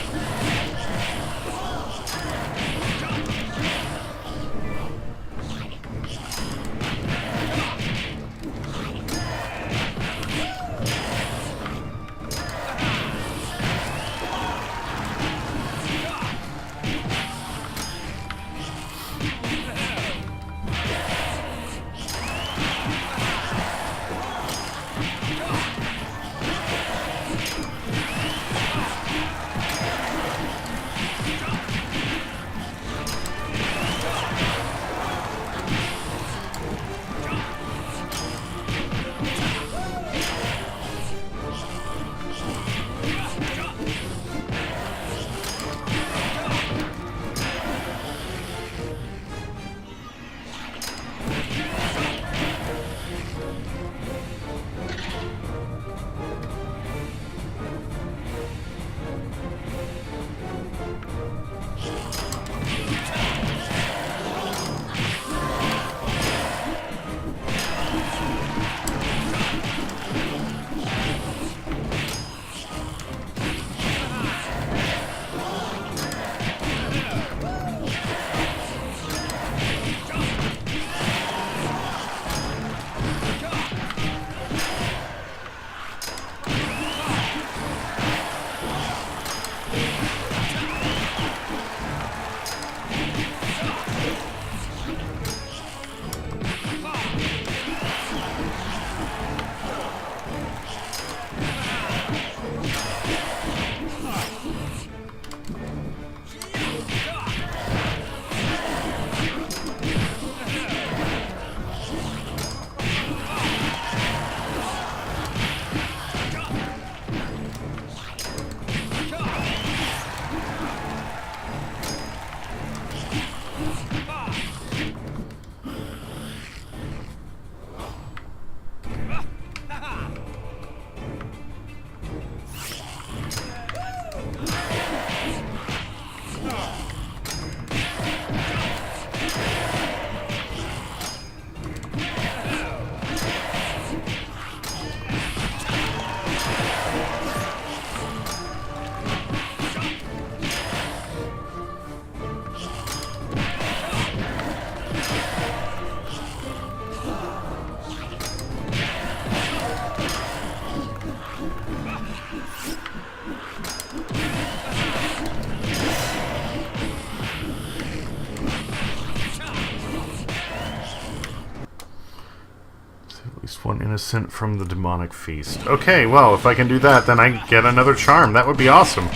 least one innocent from the demonic feast. Okay, well, if I can do that, then I get another charm. That would be awesome.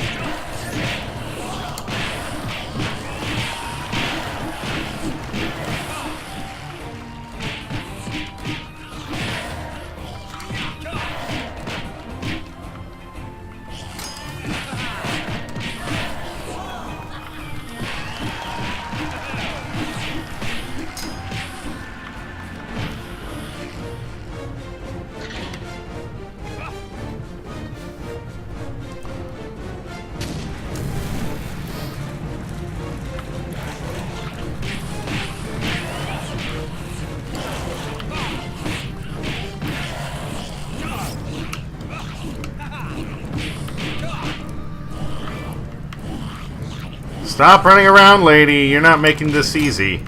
Stop running around, lady. You're not making this easy.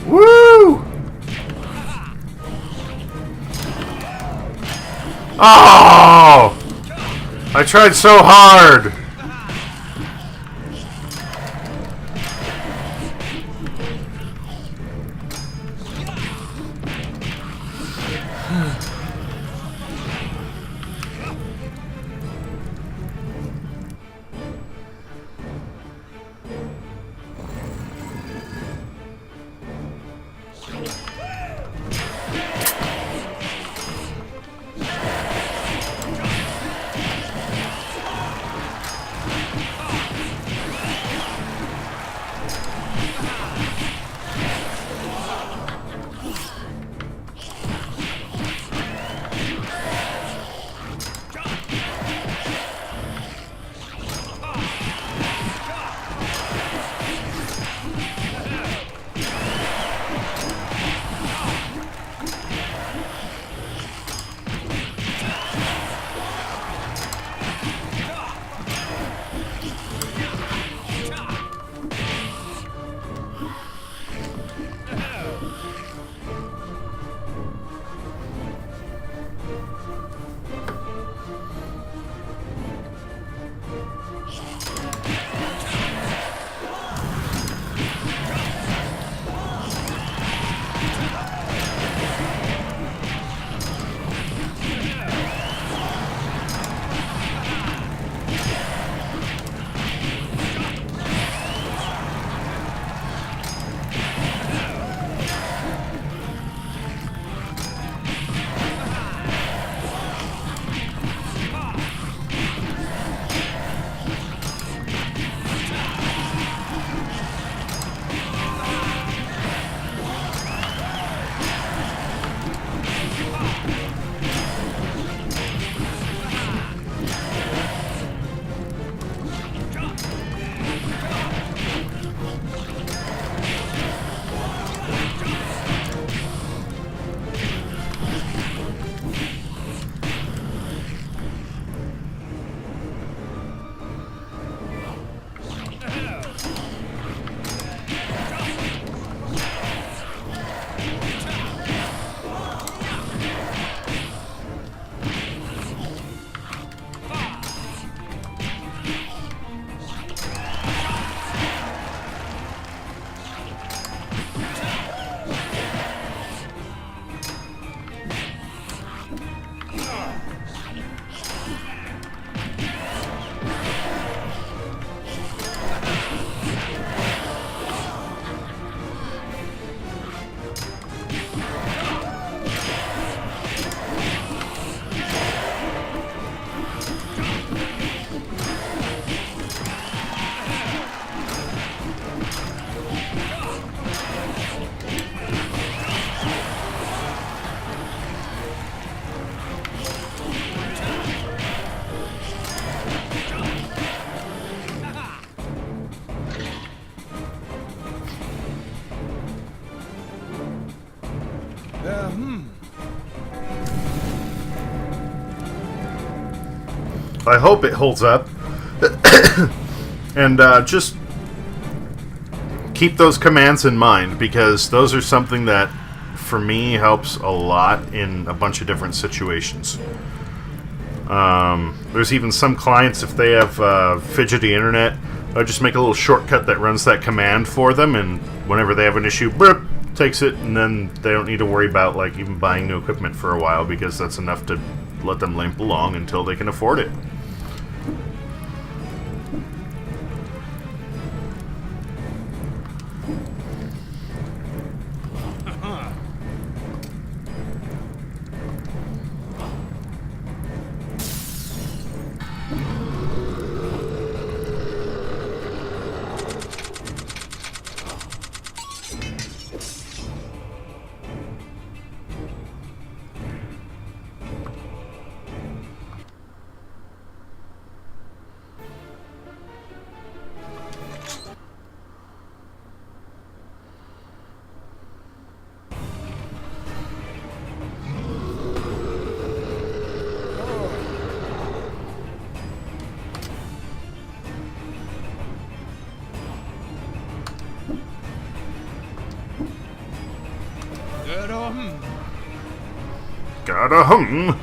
Woo! Oh! I tried so hard! I hope it holds up. And just keep those commands in mind, because those are something that, for me, helps a lot in a bunch of different situations. There's even some clients, if they have fidgety internet, I'll just make a little shortcut that runs that command for them, and whenever they have an issue, burp, takes it, and then they don't need to worry about like even buying new equipment for a while, because that's enough to let them limp along until they can afford it. Gotta hum.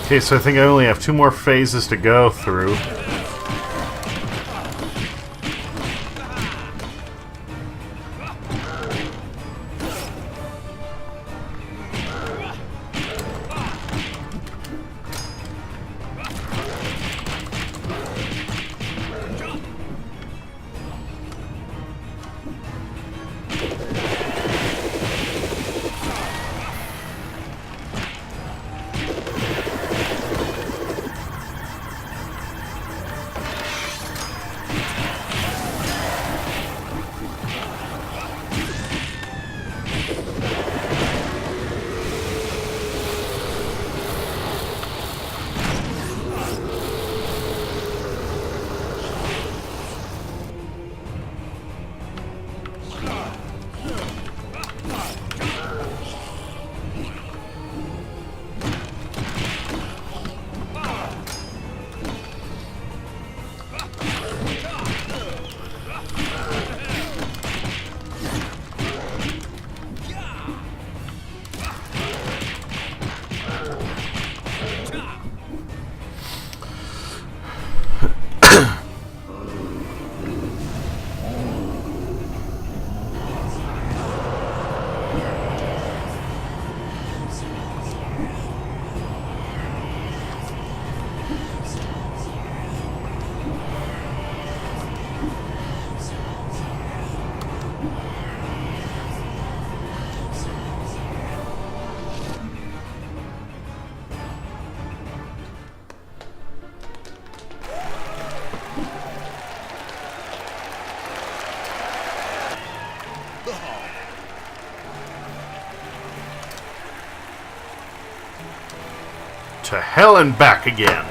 Okay, so I think I only have 2 more phases to go through. To hell and back again.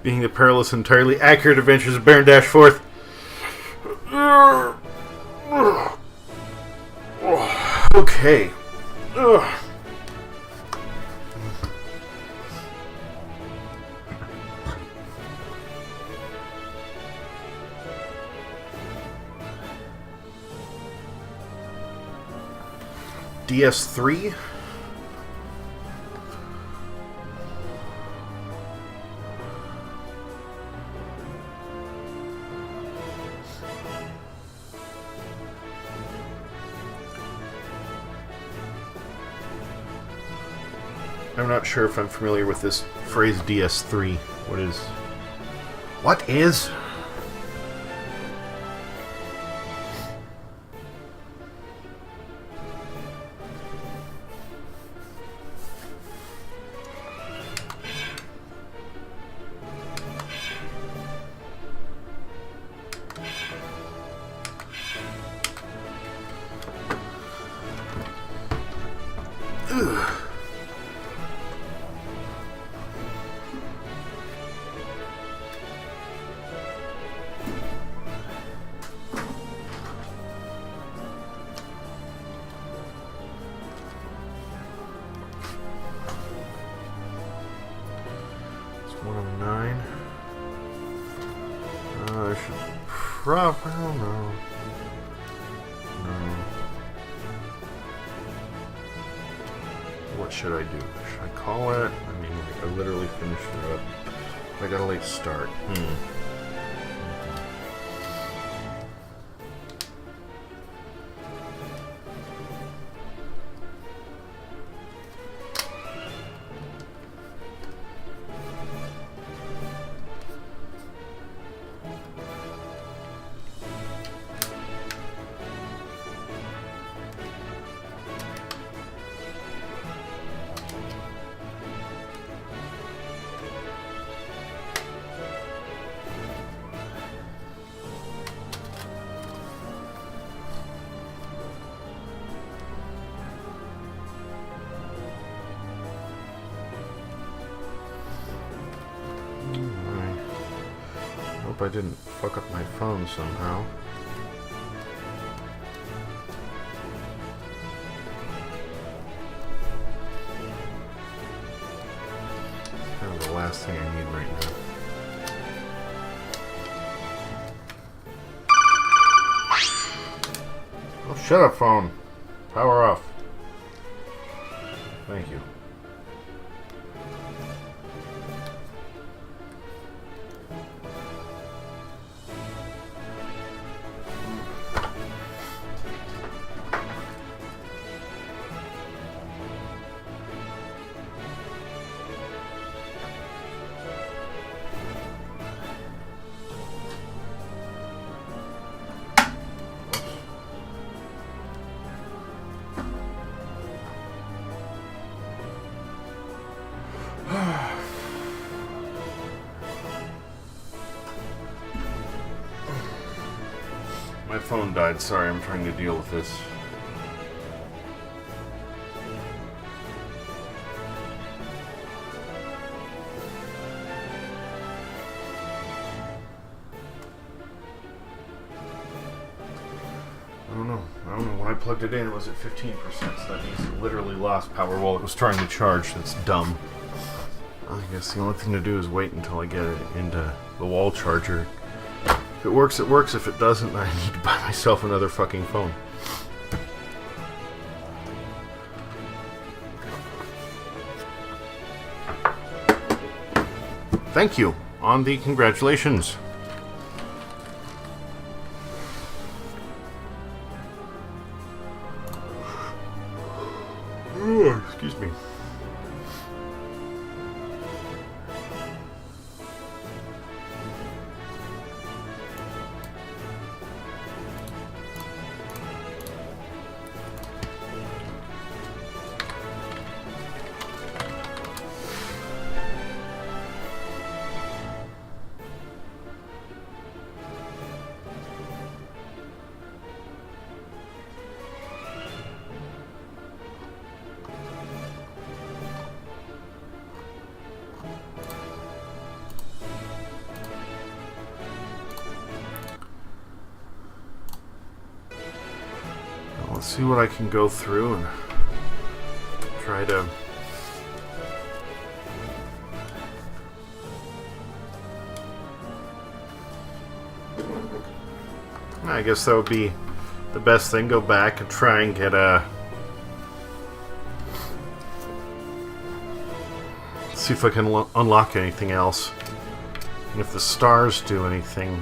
Being the perilous, entirely accurate adventures of Baron Dashforth. Okay. DS3. I'm not sure if I'm familiar with this phrase DS3. What is? What is? I don't know. No. What should I do? Should I call it? I mean, like, I literally finished it up. I got a late start. I didn't fuck up my phone somehow. It's kind of the last thing I need right now. Oh, shut up, phone. Power off. Thank you. My phone died. Sorry, I'm trying to deal with this. I don't know. When I plugged it in, it was at 15%, so that means it literally lost power while it was trying to charge. That's dumb. I guess the only thing to do is wait until I get it into the wall charger. If it works, it works. If it doesn't, I need to buy myself another fucking phone. Thank you on the congratulations. Ooh, excuse me. Let's see what I can go through and try to I guess that would be the best thing. Go back and try and get a see if I can unlock anything else, and if the stars do anything.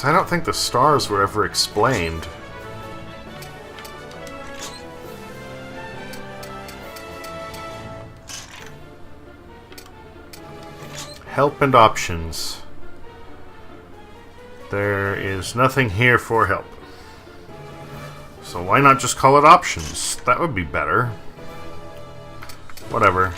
I don't think the stars were ever explained. Help and options. There is nothing here for help. So why not just call it options? That would be better. Whatever.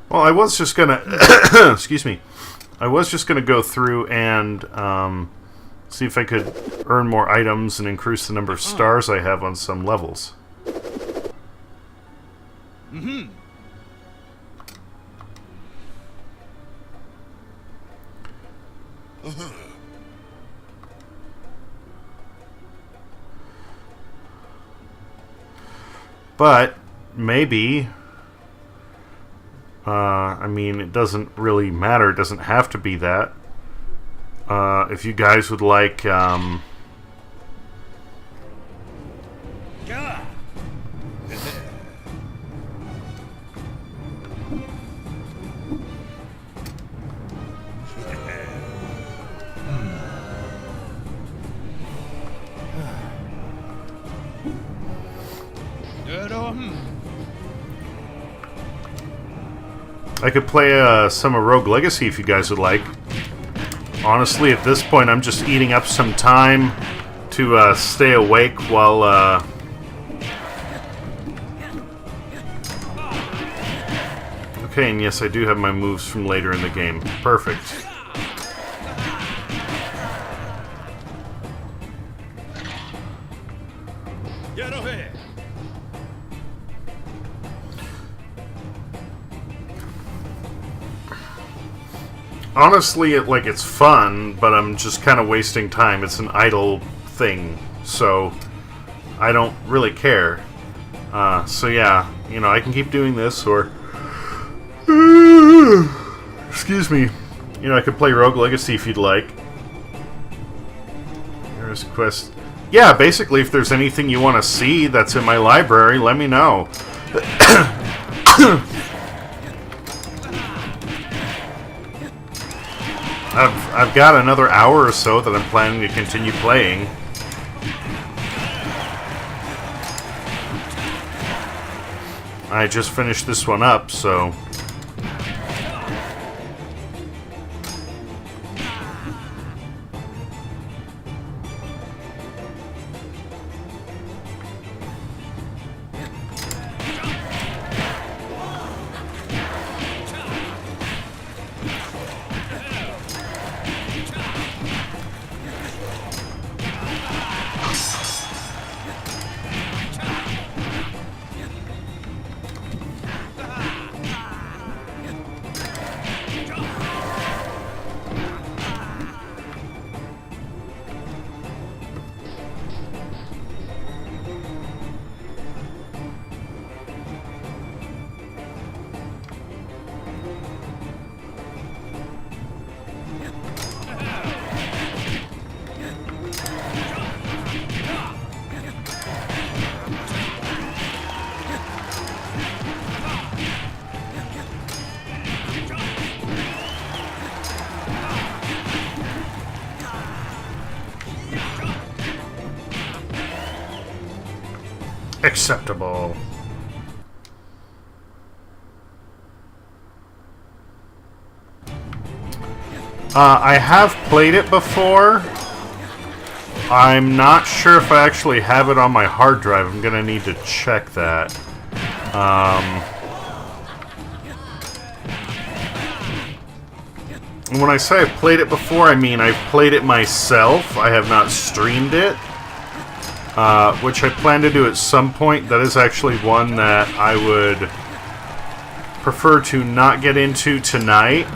Well, I was just gonna excuse me. I was just gonna go through and see if I could earn more items and increase the number of stars I have on some levels. But maybe, I mean, it doesn't really matter. It doesn't have to be that. If you guys would like, I could play some of Rogue Legacy if you guys would like. Honestly, at this point, I'm just eating up some time to stay awake while... Okay, and yes, I do have my moves from later in the game. Perfect. Honestly, it's fun, but I'm just kind of wasting time. It's an idle thing, so I don't really care. So yeah, you know, I can keep doing this, or... excuse me. You know, I could play Rogue Legacy if you'd like. Here's a quest. Yeah, basically, if there's anything you want to see that's in my library, let me know. I've got another hour or so that I'm planning to continue playing. I just finished this one up, so... acceptable. I have played it before. I'm not sure if I actually have it on my hard drive. I'm gonna need to check that. And when I say I've played it before, I mean I've played it myself. I have not streamed it. Which I plan to do at some point. That is actually one that I would prefer to not get into tonight,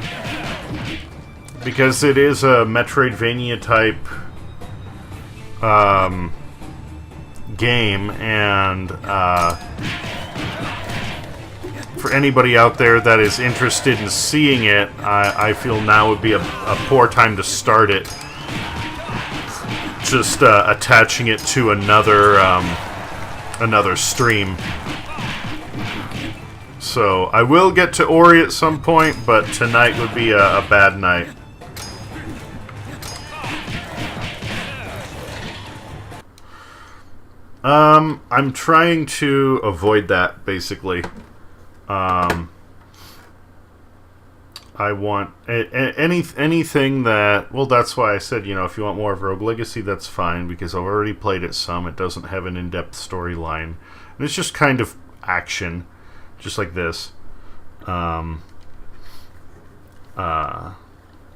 because it is a Metroidvania type game, and for anybody out there that is interested in seeing it, I feel now would be a poor time to start it. just attaching it to another stream. So I will get to Ori at some point, but tonight would be a bad night. I'm trying to avoid that, basically. I want anything that... Well, that's why I said, you know, if you want more of Rogue Legacy, that's fine, because I've already played it some. It doesn't have an in-depth storyline. And it's just kind of action, just like this.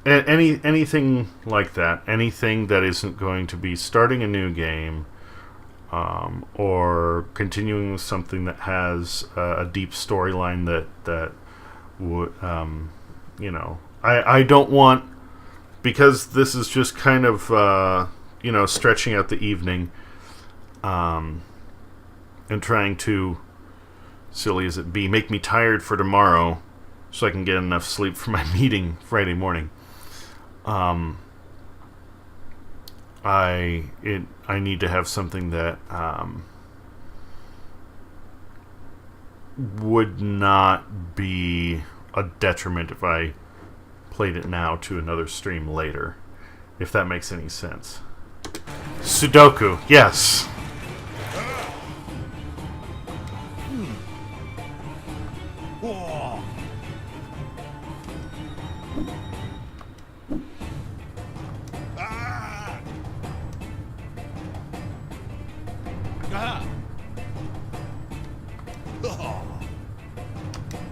Anything like that. Anything that isn't going to be starting a new game... or continuing with something that has a deep storyline that would, you know, I don't want, because this is just kind of, you know, stretching out the evening, and trying to, silly as it be, make me tired for tomorrow so I can get enough sleep for my meeting Friday morning. I need to have something that would not be a detriment if I played it now to another stream later, if that makes any sense. Sudoku, yes.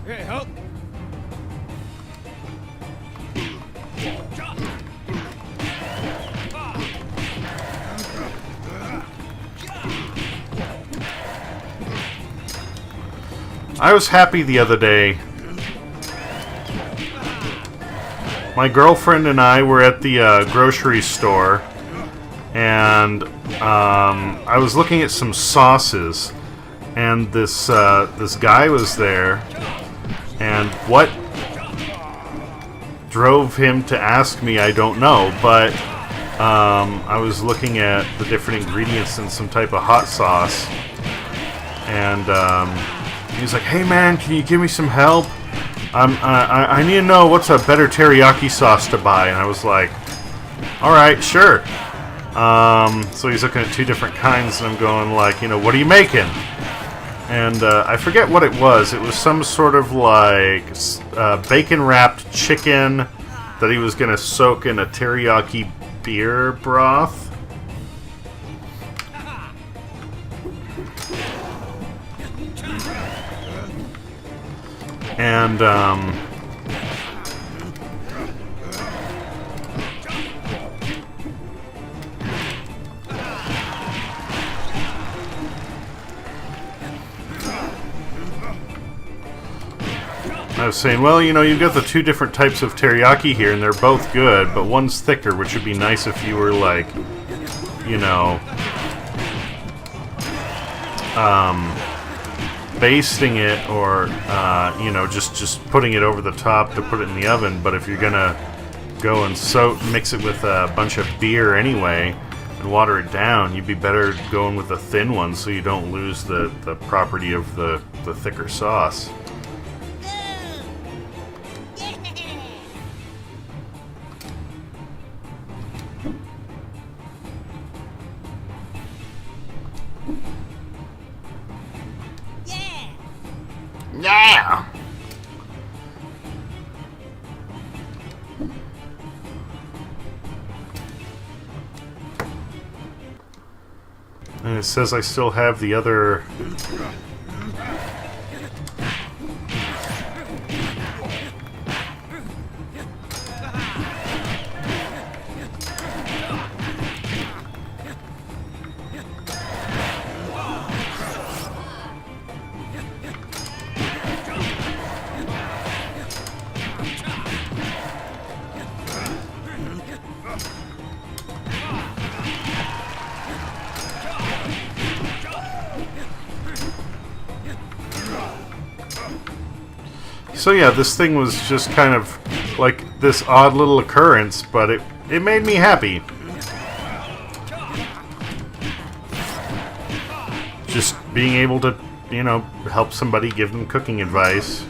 Hey, help! I was happy the other day. My girlfriend and I were at the grocery store, and I was looking at some sauces, and this guy was there, and what drove him to ask me, I don't know, but I was looking at the different ingredients in some type of hot sauce, and he's like, "Hey man, can you give me some help? I need to know what's a better teriyaki sauce to buy." And I was like, "Alright, sure." So he's looking at two different kinds, and I'm going like, you know, "What are you making?" And I forget what it was. It was some sort of like bacon-wrapped chicken that he was going to soak in a teriyaki beer broth. And I was saying, well, you know, you've got the two different types of teriyaki here, and they're both good, but one's thicker, which would be nice if you were, like, you know, basting it, or, you know, just putting it over the top to put it in the oven. But if you're gonna go and mix it with a bunch of beer anyway, and water it down, you'd be better going with a thin one so you don't lose the property of the thicker sauce. Yeah! And it says I still have the other... So yeah, this thing was just kind of like this odd little occurrence, but it made me happy. being able to, you know, help somebody, give them cooking advice.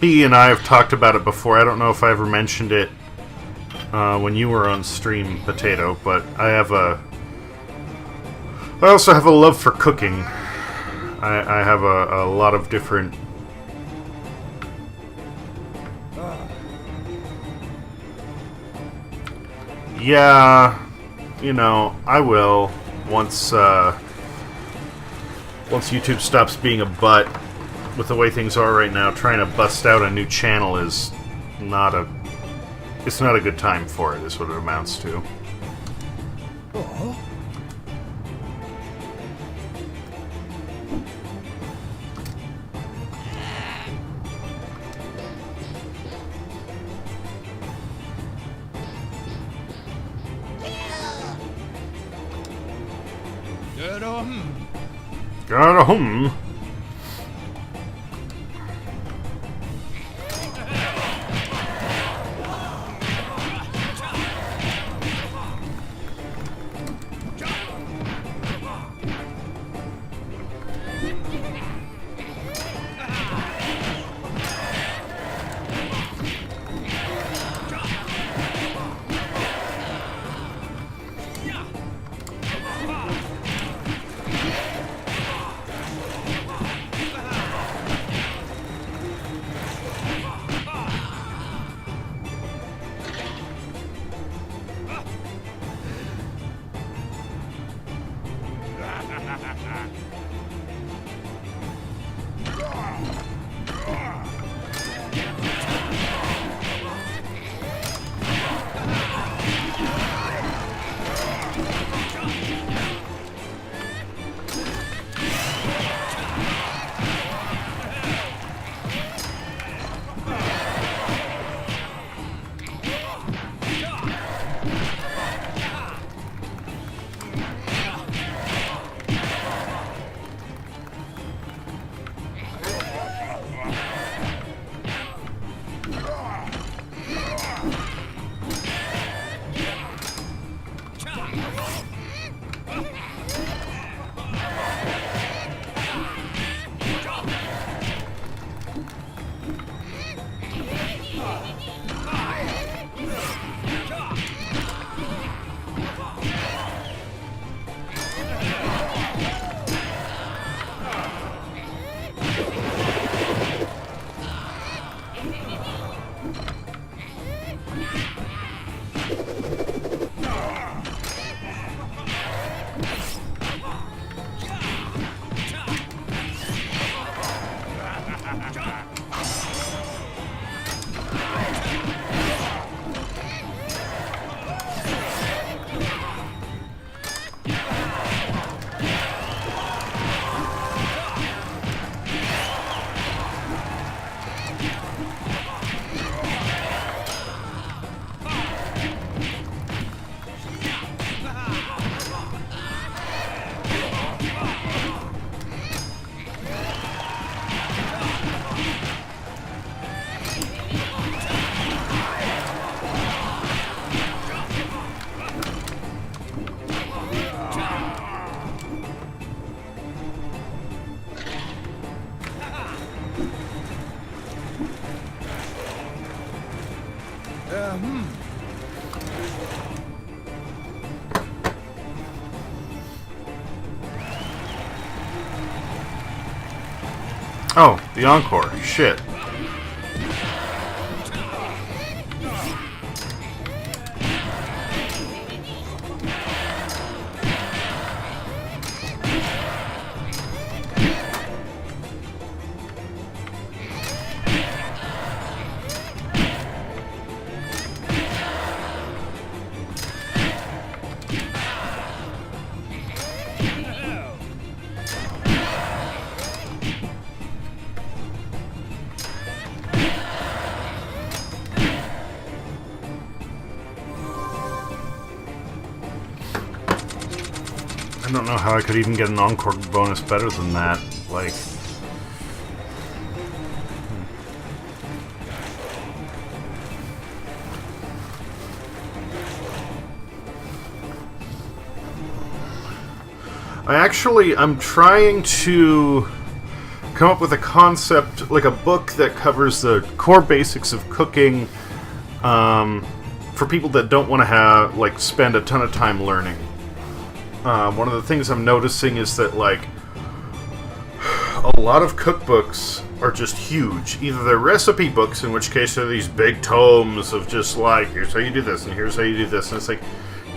B and I have talked about it before. I don't know if I ever mentioned it when you were on stream, Potato, but I also have a love for cooking. I have a lot of different... Yeah, you know, I will once YouTube stops being a butt. With the way things are right now, trying to bust out a new channel is not a... It's not a good time for it, is what it amounts to. Got a hum. Oh, the encore. Shit. I don't know how I could even get an encore bonus better than that. Like... I'm trying to come up with a concept, like a book that covers the core basics of cooking for people that don't want to spend a ton of time learning. One of the things I'm noticing is that, like, a lot of cookbooks are just huge. Either they're recipe books, in which case they're these big tomes of just like, here's how you do this, and here's how you do this, and it's like,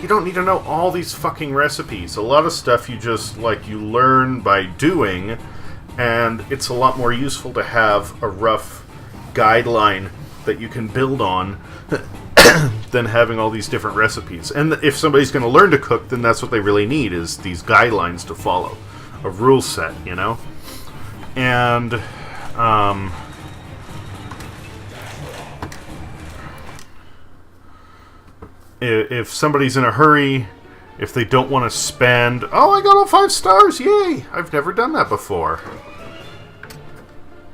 you don't need to know all these fucking recipes. A lot of stuff you just, like, you learn by doing, and it's a lot more useful to have a rough guideline that you can build on than having all these different recipes. And if somebody's going to learn to cook, then that's what they really need, is these guidelines to follow. A rule set, you know? And, if somebody's in a hurry, if they don't want to spend, oh, I got all 5 stars, yay! I've never done that before.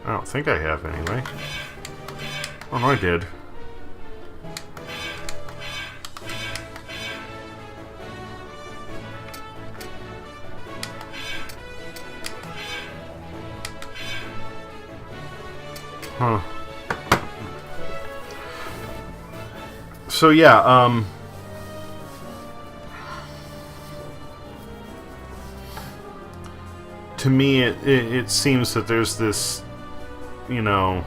I don't think I have, anyway. Oh, no, I did. Huh. So, yeah, to me, it seems that there's this, you know,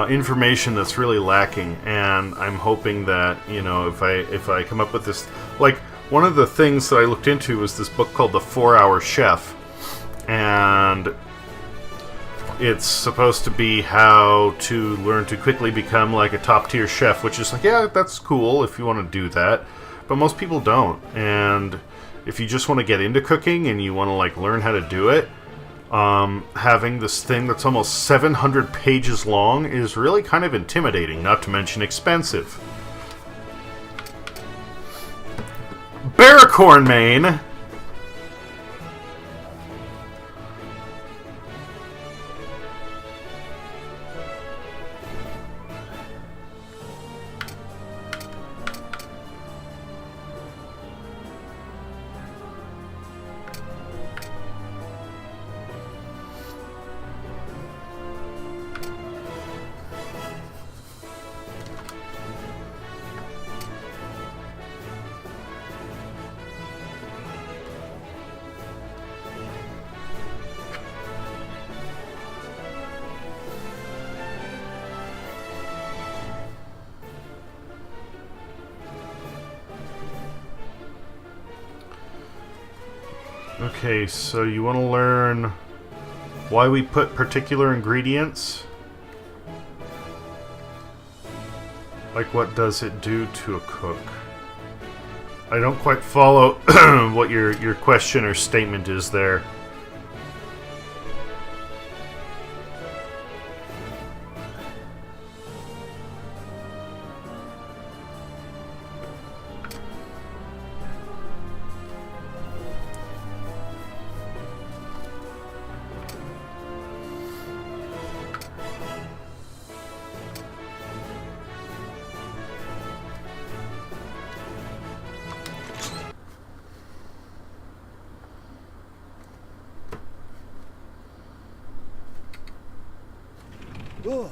information that's really lacking, and I'm hoping that, you know, if I come up with this, like, one of the things that I looked into was this book called The 4-Hour Chef, and it's supposed to be how to learn to quickly become like a top-tier chef, which is like, yeah, that's cool if you want to do that, but most people don't. And if you just want to get into cooking and you want to, like, learn how to do it, having this thing that's almost 700 pages long is really kind of intimidating, not to mention expensive. Barracorn, Maine! Okay, so you want to learn why we put particular ingredients? Like, what does it do to a cook? I don't quite follow what your question or statement is there. Good.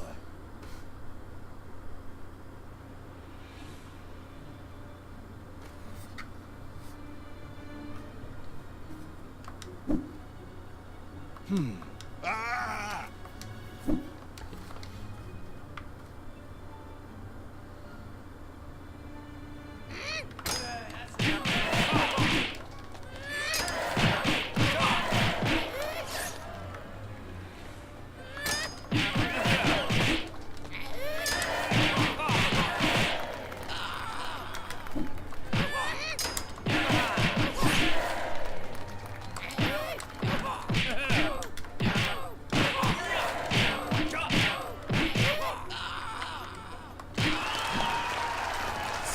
Ah!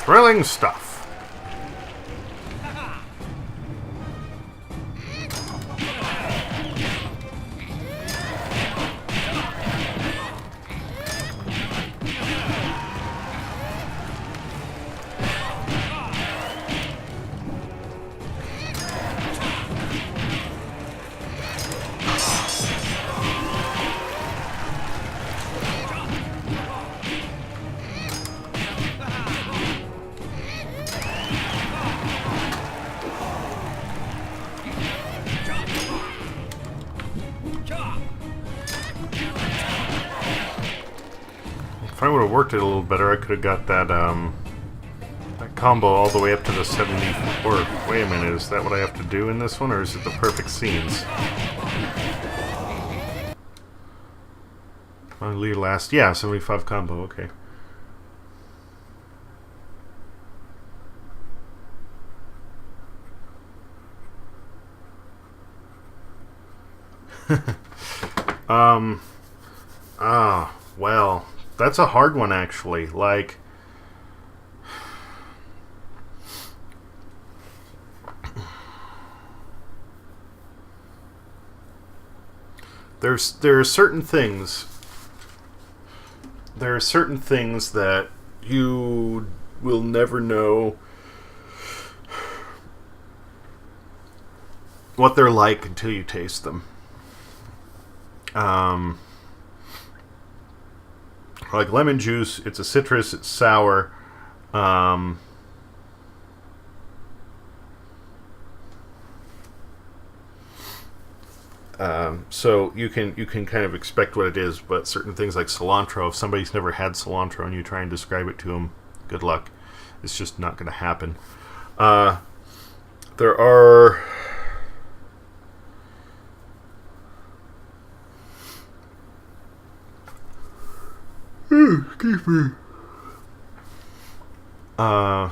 Thrilling stuff. If I would have worked it a little better, I could have got that that combo all the way up to the 74. Wait a minute, is that what I have to do in this one, or is it the perfect scenes? Finally last, yeah, 75 combo, okay. Well, that's a hard one, actually. Like, there are certain things. There are certain things that you will never know what they're like until you taste them. Like lemon juice, it's a citrus, it's sour. So you can kind of expect what it is, but certain things like cilantro, if somebody's never had cilantro and you try and describe it to them, good luck. It's just not going to happen. There are... Excuse me. I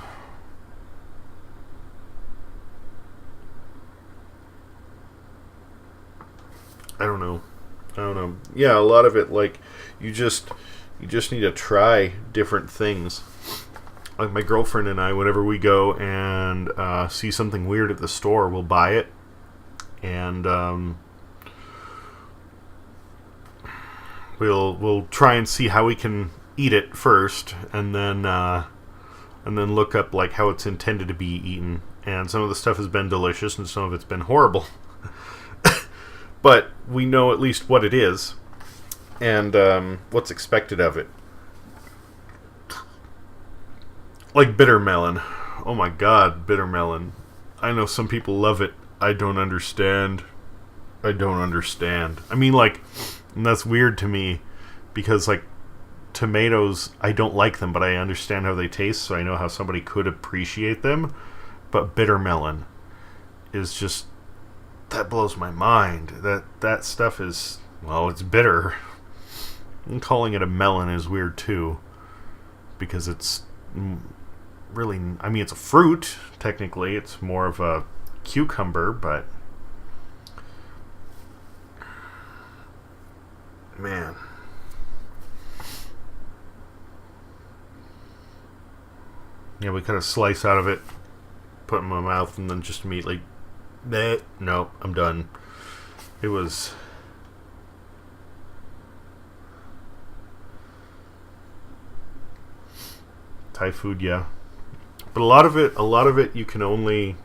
don't know. Yeah, a lot of it, like, you just need to try different things. Like my girlfriend and I, whenever we go and see something weird at the store, we'll buy it, and we'll try and see how we can eat it first, and then look up like how it's intended to be eaten. And some of the stuff has been delicious, and some of it's been horrible. But we know at least what it is, and what's expected of it. Like bitter melon. Oh my god, bitter melon. I know some people love it. I don't understand. I mean, like, and that's weird to me, because, like, tomatoes, I don't like them, but I understand how they taste, so I know how somebody could appreciate them. But bitter melon is just... that blows my mind. That stuff is, well, it's bitter. And calling it a melon is weird too, because it's really, I mean, it's a fruit technically. It's more of a cucumber, but man, yeah, we cut a slice out of it, put it in my mouth, and then just immediately, no, I'm done. It was... Thai food, yeah. But a lot of it you can only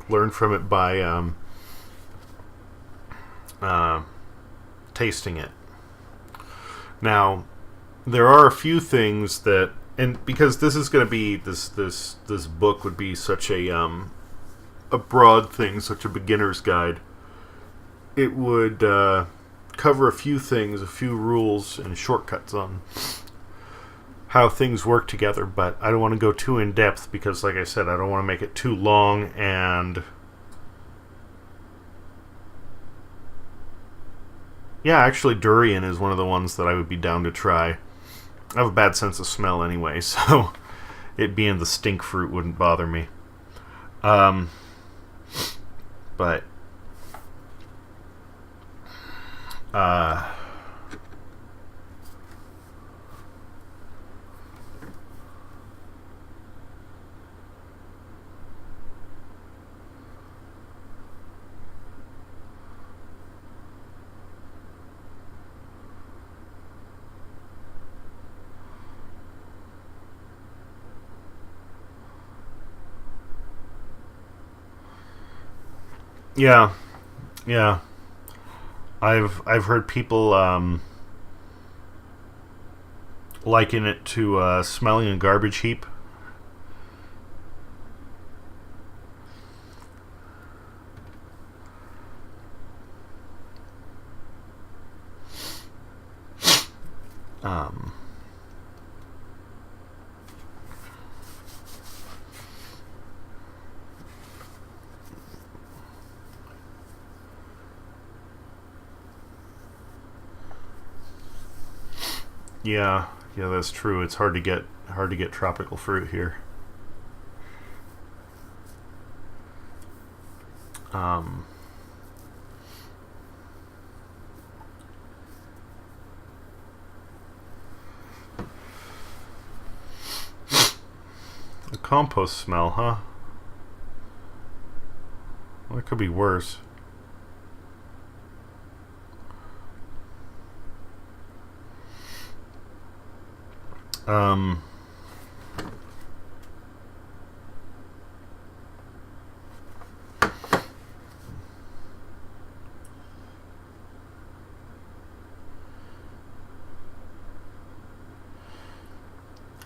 learn from it by tasting it. Now, there are a few things that, and because this is going to be, this book would be such a broad thing, such a beginner's guide, it would cover a few things, a few rules and shortcuts on how things work together, but I don't want to go too in depth because, like I said, I don't want to make it too long. And yeah, actually durian is one of the ones that I would be down to try. I have a bad sense of smell anyway, so it being the stink fruit wouldn't bother me. But yeah, I've heard people liken it to smelling a garbage heap. Yeah, yeah, that's true. It's hard to get tropical fruit here. Um, a compost smell, huh? Well, it could be worse. Um,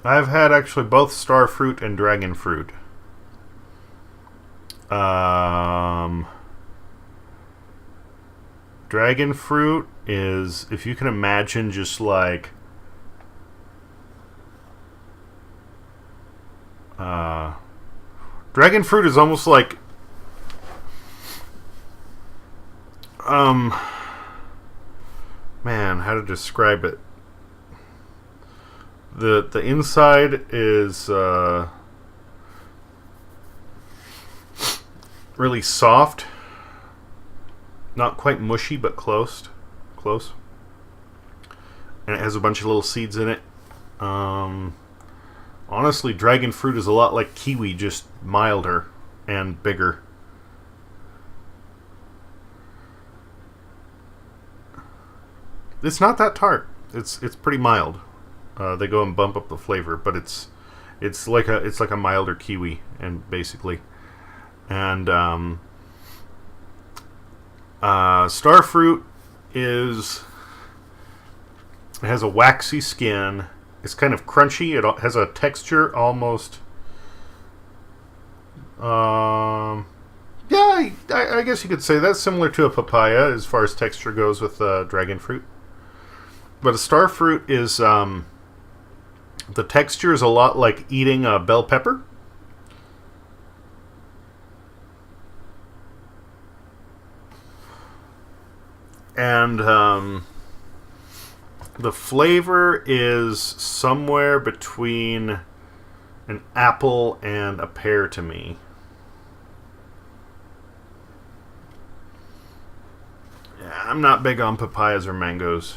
I've had actually both star fruit and dragon fruit. Um, Dragon fruit is, if you can imagine, just like dragon fruit is almost like um man, how to describe it? The inside is really soft, not quite mushy, but close. And it has a bunch of little seeds in it. Honestly, dragon fruit is a lot like kiwi, just milder and bigger. It's not that tart. It's pretty mild. They go and bump up the flavor, but it's like a milder kiwi, and basically, and star fruit is, it has a waxy skin. It's kind of crunchy. It has a texture almost. Yeah, I guess you could say that's similar to a papaya as far as texture goes with dragon fruit. But a star fruit is, the texture is a lot like eating a bell pepper. And the flavor is somewhere between an apple and a pear to me. Yeah, I'm not big on papayas or mangoes.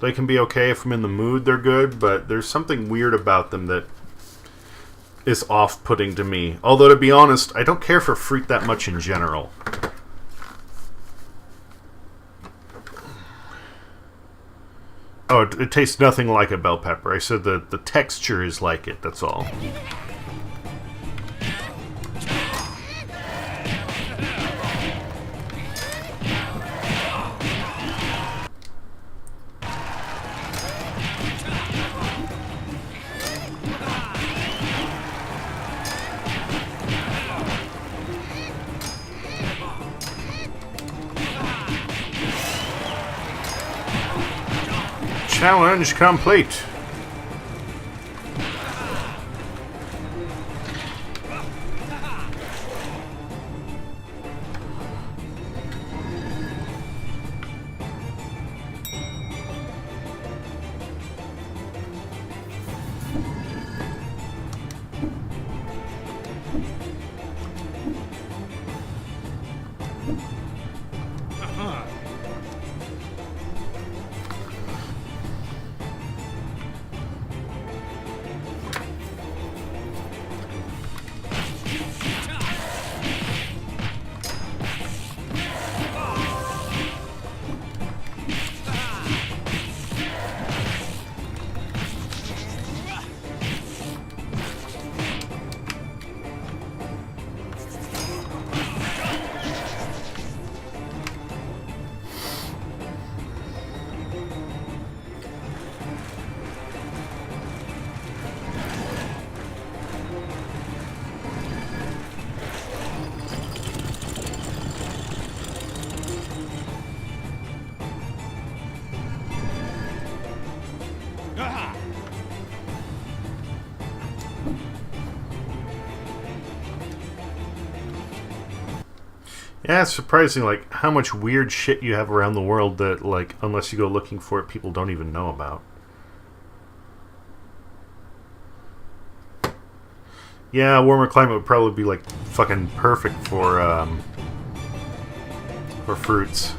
They can be okay if I'm in the mood, they're good, but there's something weird about them that is off-putting to me. Although, to be honest, I don't care for fruit that much in general. Oh, it tastes nothing like a bell pepper. I said that the texture is like it, that's all. Challenge complete. Yeah, it's surprising, like, how much weird shit you have around the world that, like, unless you go looking for it, people don't even know about. Yeah, a warmer climate would probably be like fucking perfect for fruits.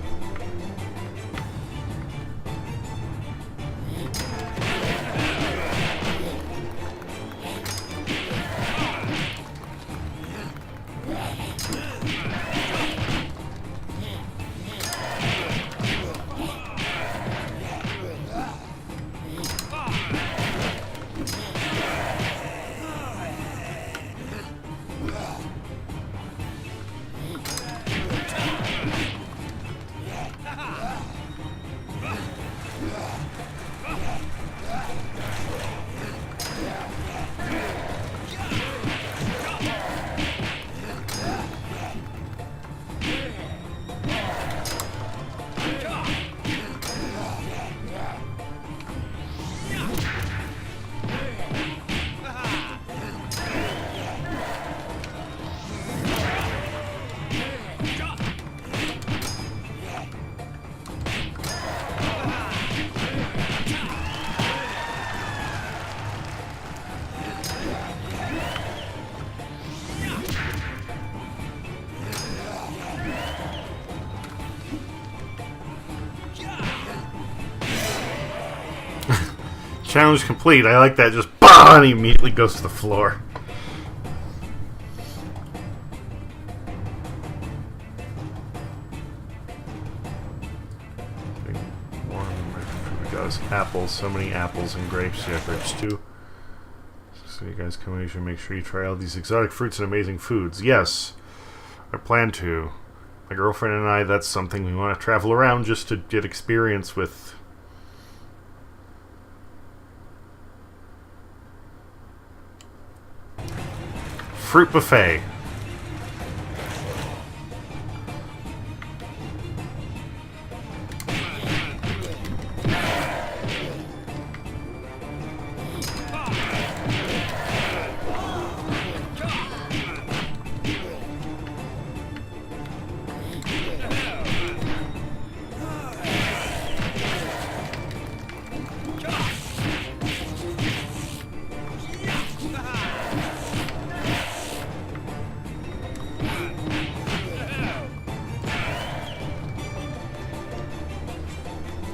Challenge complete. I like that. Just BAH! And he immediately goes to the floor. We got us apples. So many apples and grapes. Yeah, grapes too. So you guys come in, you should make sure you try all these exotic fruits and amazing foods. Yes, I plan to. My girlfriend and I, that's something we want to travel around just to get experience with. Fruit buffet.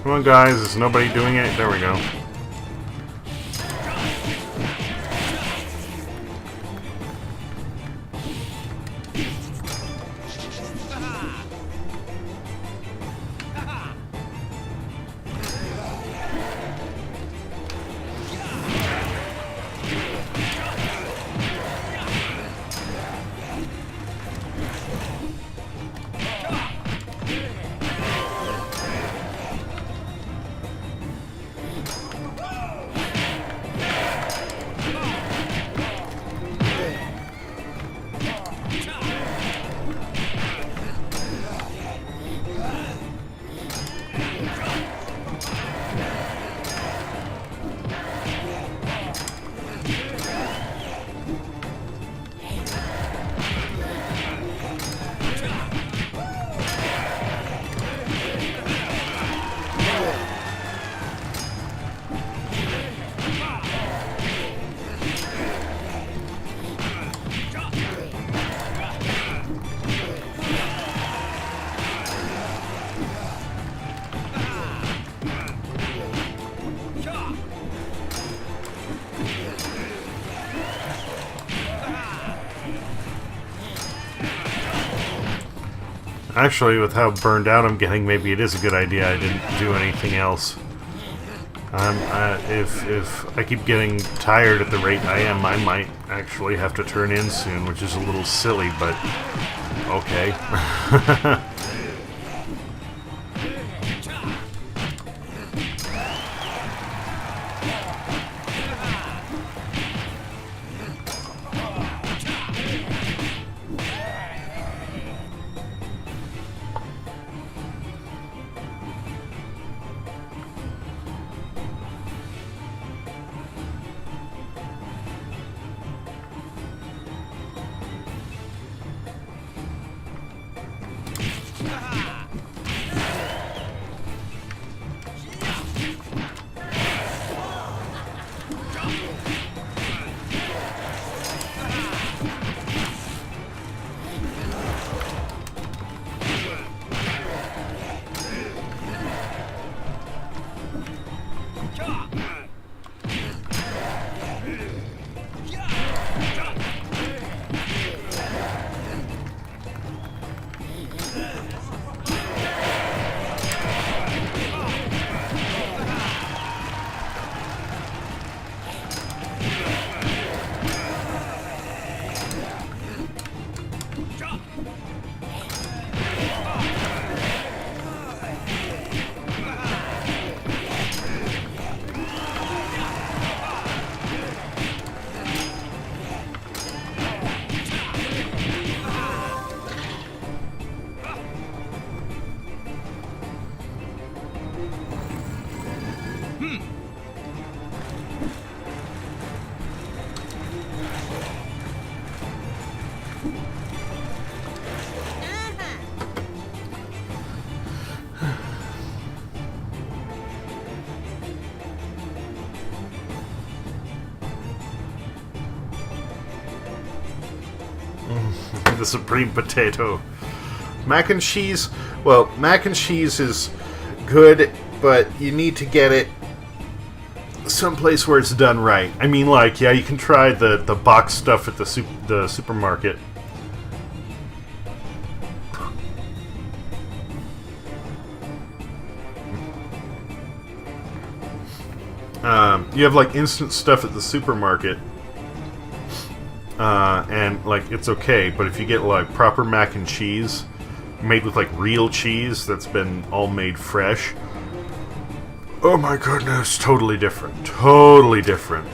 Come on, guys. Is nobody doing it? There we go. Actually, with how burned out I'm getting, maybe it is a good idea I didn't do anything else. If I keep getting tired at the rate I am, I might actually have to turn in soon, which is a little silly, but okay. supreme potato. Mac and cheese, well, mac and cheese is good, but you need to get it someplace where it's done right. I mean, like, yeah, you can try the box stuff at the supermarket. You have like instant stuff at the supermarket, and like it's okay. But if you get like proper mac and cheese, made with like real cheese that's been all made fresh, oh my goodness, totally different. Totally different.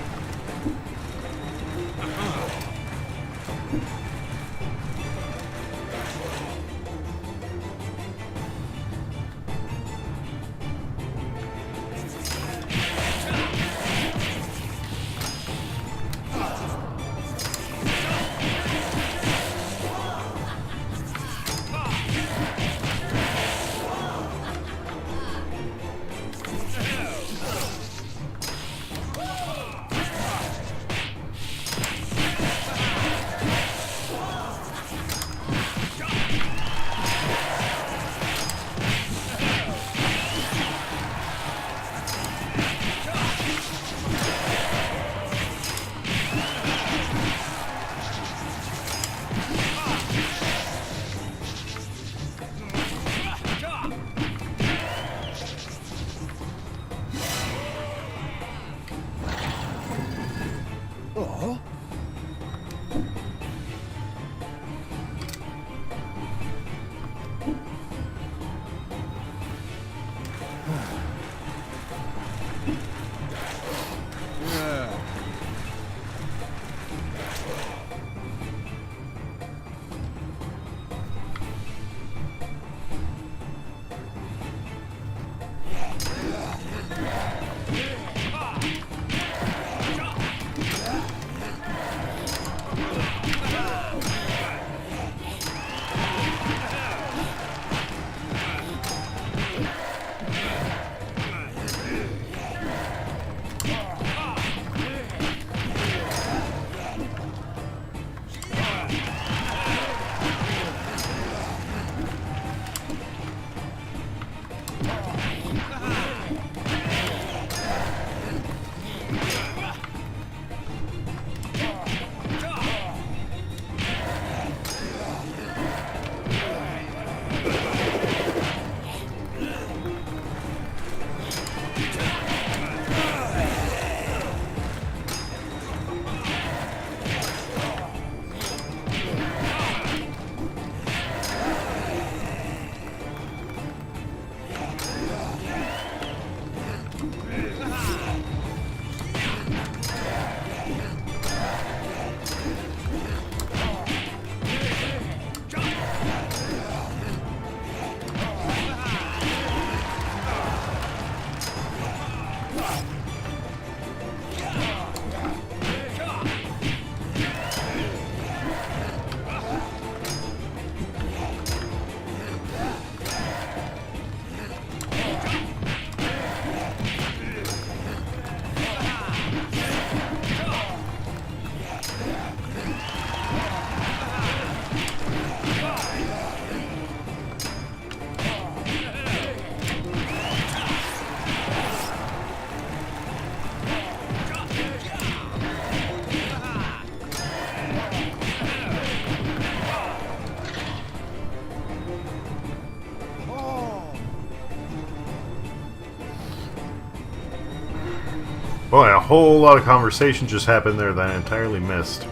Boy, a whole lot of conversation just happened there that I entirely missed.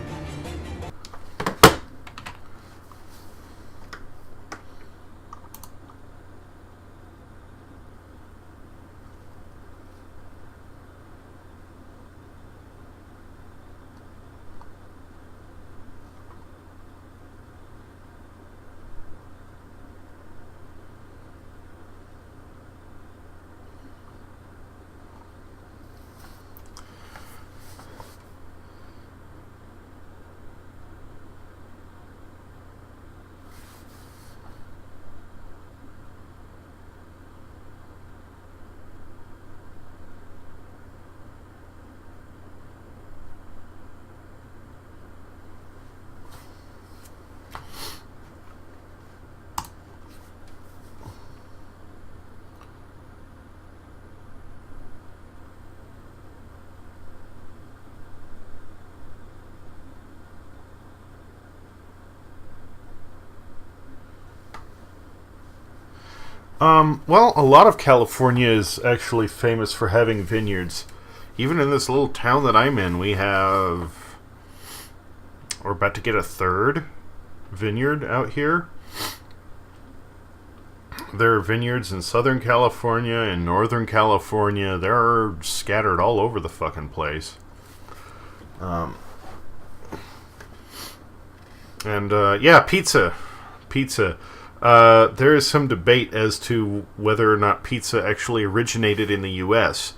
Well, a lot of California is actually famous for having vineyards. Even in this little town that I'm in, we're about to get a third vineyard out here. There are vineyards in Southern California and Northern California. They're scattered all over the fucking place. Yeah, pizza. Pizza. There is some debate as to whether or not pizza actually originated in the U.S.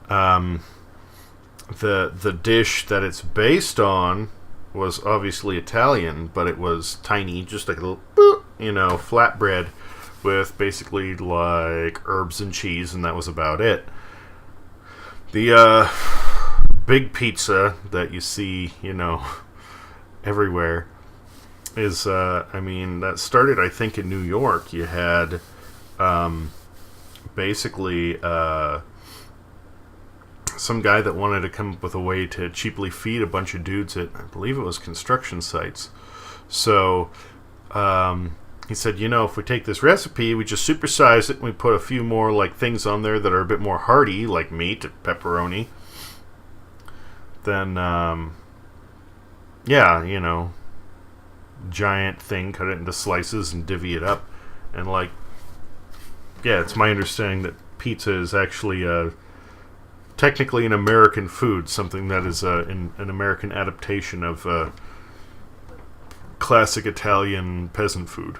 The dish that it's based on was obviously Italian, but it was tiny, just like a little, flatbread with basically like herbs and cheese, and that was about it. The big pizza that you see, everywhere is, that started, I think, in New York. You had basically some guy that wanted to come up with a way to cheaply feed a bunch of dudes at, I believe it was construction sites. So he said, if we take this recipe, we just supersize it, and we put a few more like things on there that are a bit more hearty, like meat, pepperoni, then giant thing, cut it into slices and divvy it up. And it's my understanding that pizza is actually technically an American food, something that is an American adaptation of classic Italian peasant food.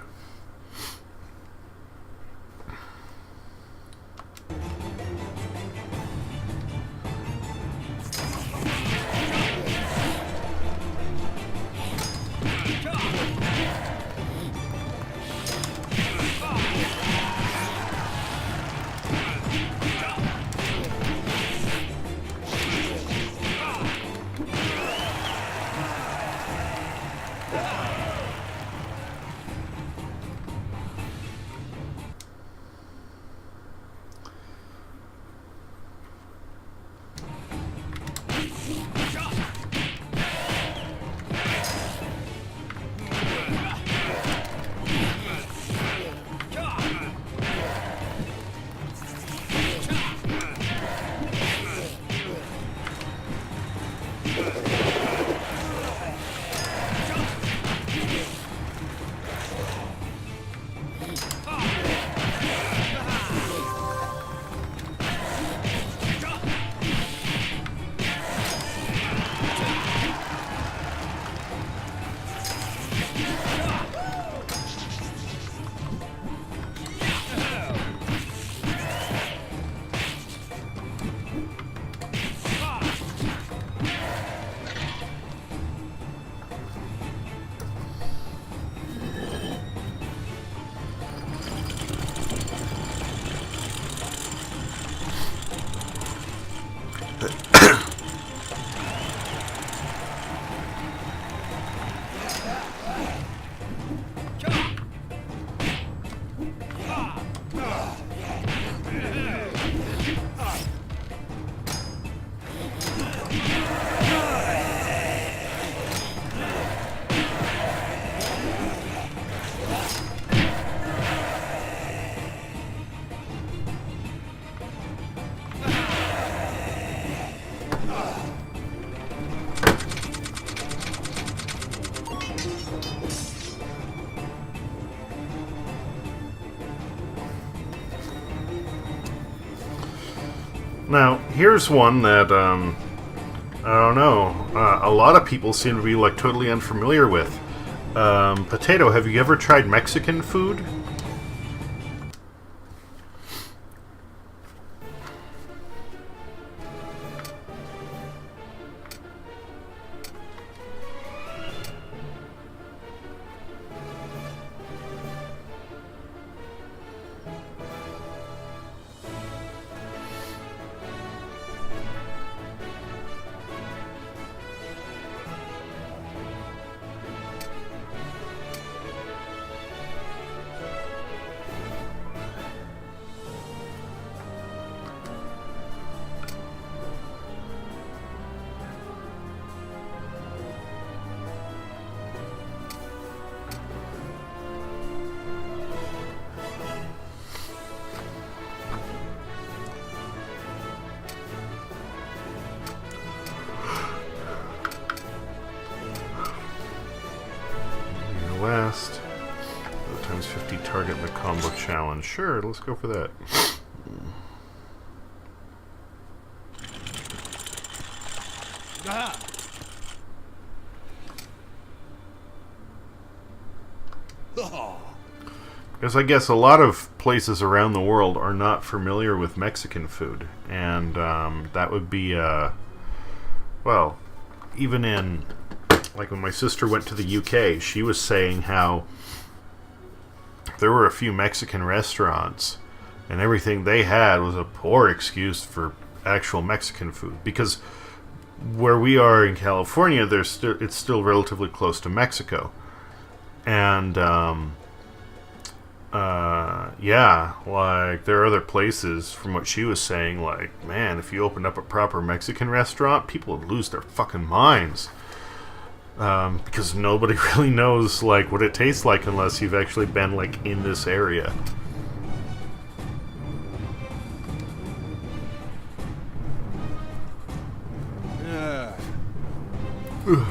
Now, here's one that, I don't know, a lot of people seem to be, totally unfamiliar with. Potato, have you ever tried Mexican food? times 50 target in the combo challenge. Sure, let's go for that. Because I guess a lot of places around the world are not familiar with Mexican food. And that would be, well, even in, like when my sister went to the UK, she was saying how there were a few Mexican restaurants and everything they had was a poor excuse for actual Mexican food. Because where we are in California, it's still relatively close to Mexico. And, yeah, like, there are other places, from what she was saying, like, man, if you opened up a proper Mexican restaurant, people would lose their fucking minds. Because nobody really knows, like, what it tastes like unless you've actually been, like, in this area. Ugh.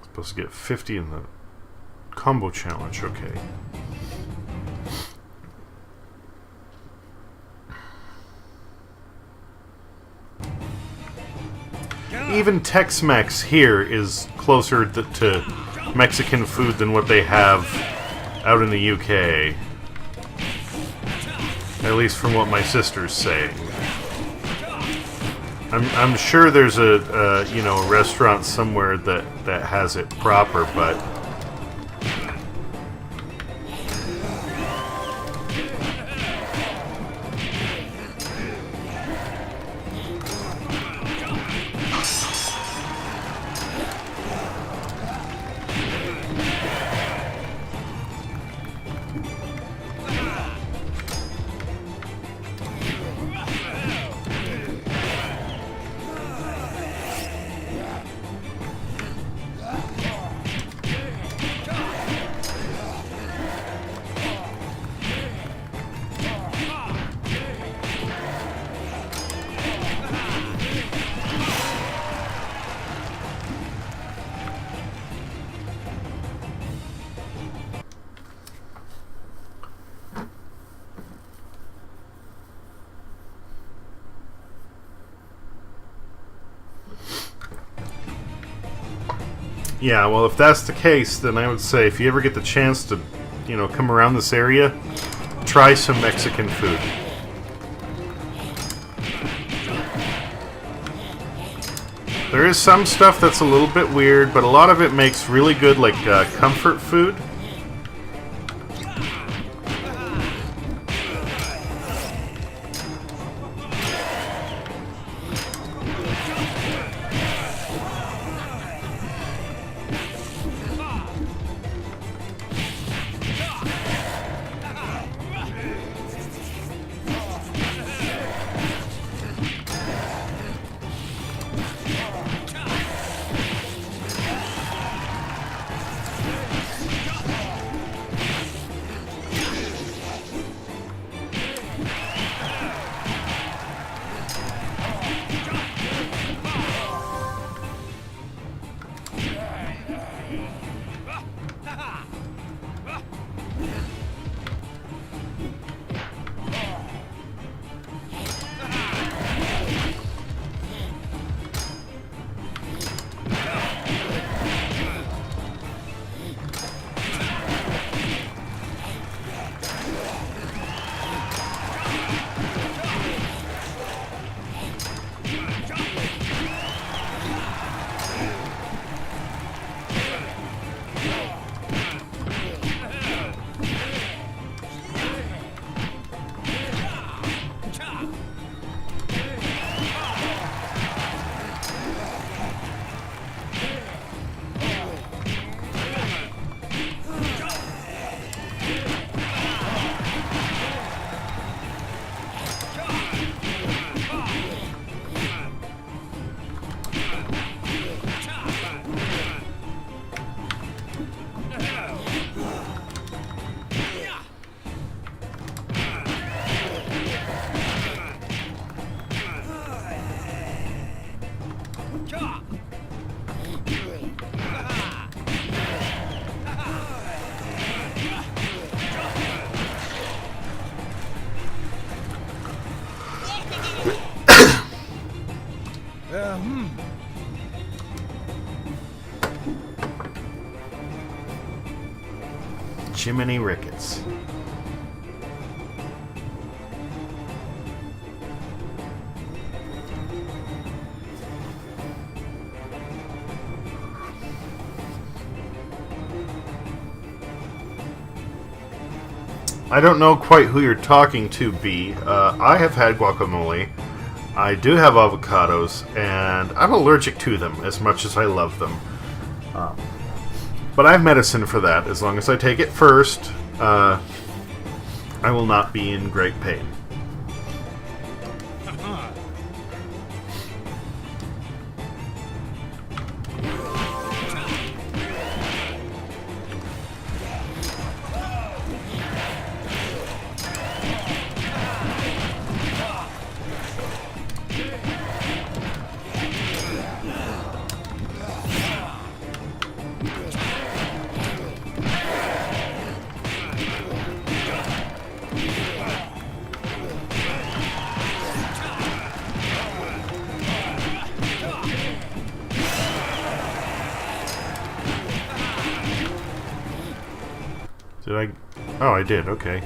Supposed to get 50 in the combo challenge, okay. Even Tex-Mex here is closer to Mexican food than what they have out in the UK. At least from what my sister's saying. I'm sure there's a restaurant somewhere that has it proper, but yeah, well, if that's the case, then I would say if you ever get the chance to, come around this area, try some Mexican food. There is some stuff that's a little bit weird, but a lot of it makes really good, like, comfort food. Jiminy Ricketts. I don't know quite who you're talking to, B. I have had guacamole. I do have avocados, and I'm allergic to them as much as I love them. But I have medicine for that. As long as I take it first, I will not be in great pain. Did I? Oh, I did. Okay.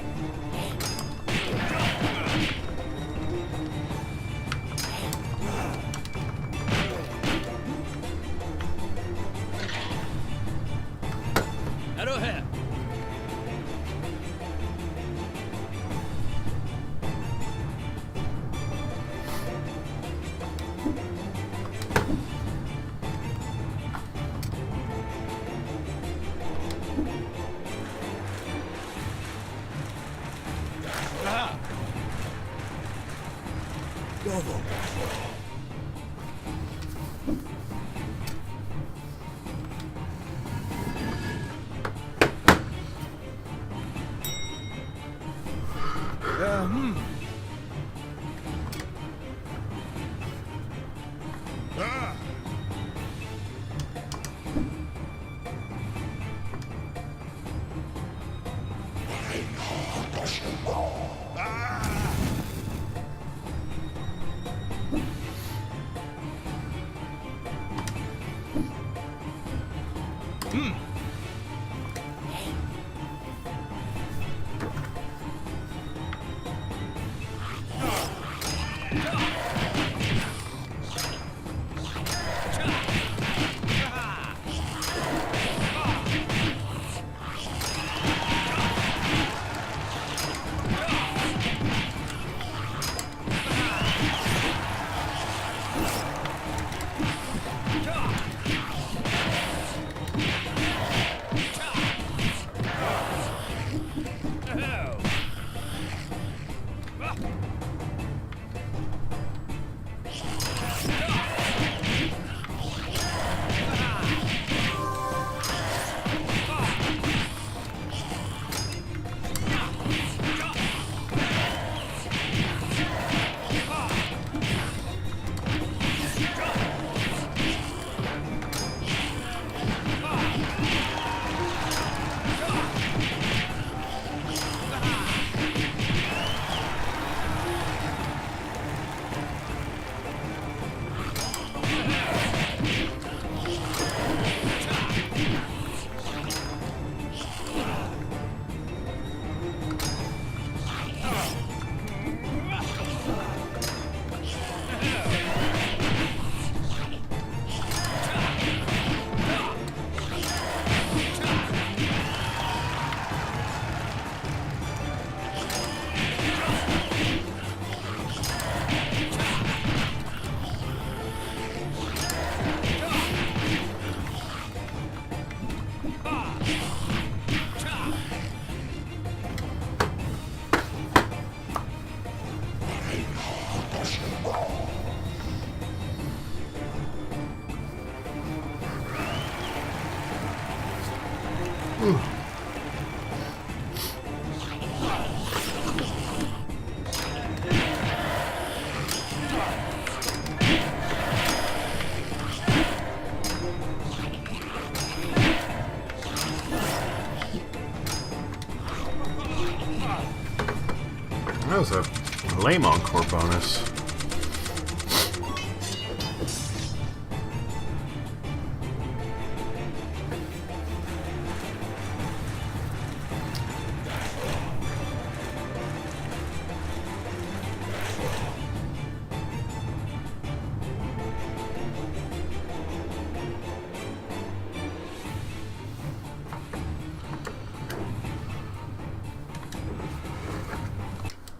was a lame encore bonus.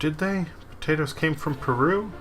Did they? Potatoes came from Peru?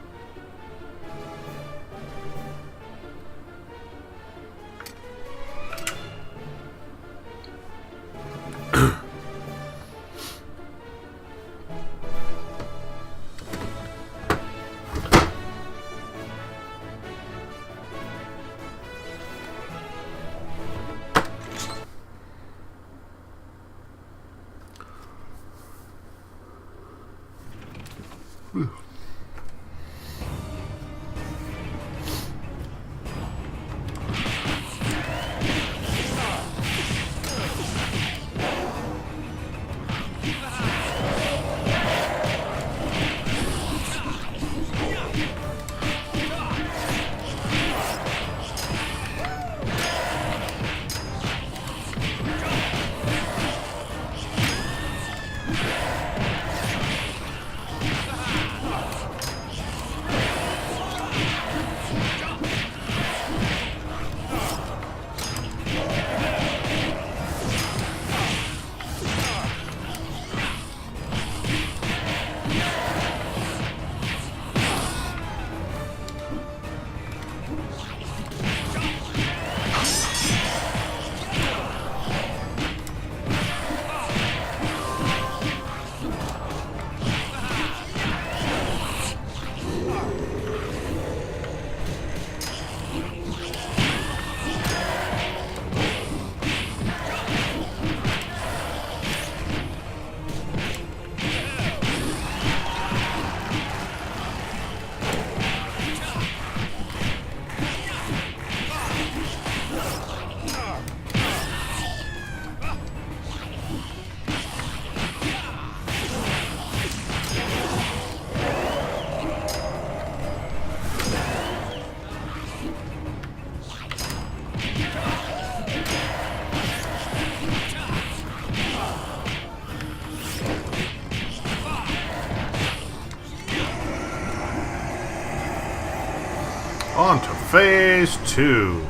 On to phase 2.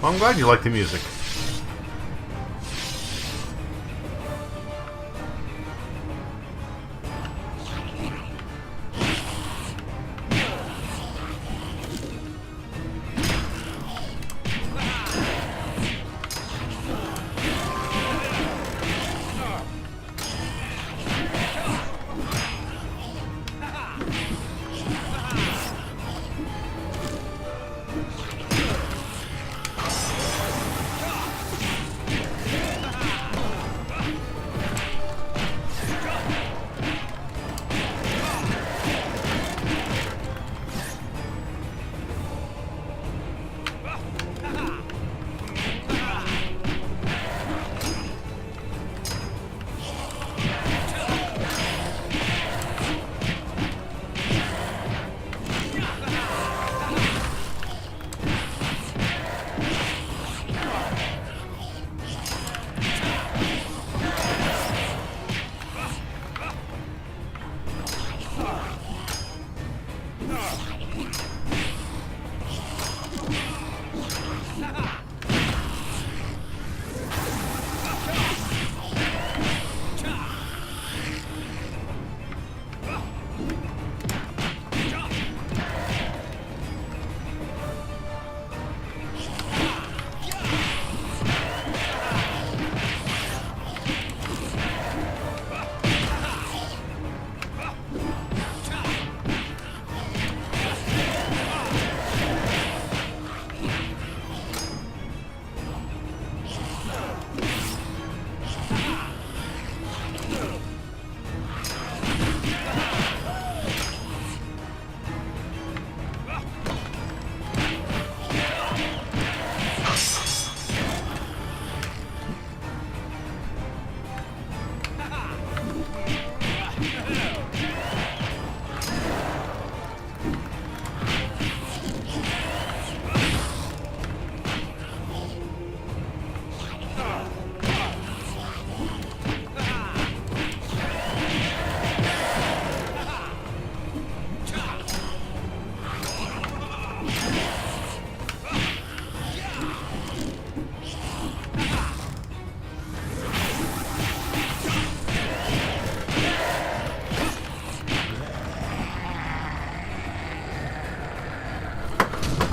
Well, I'm glad you like the music.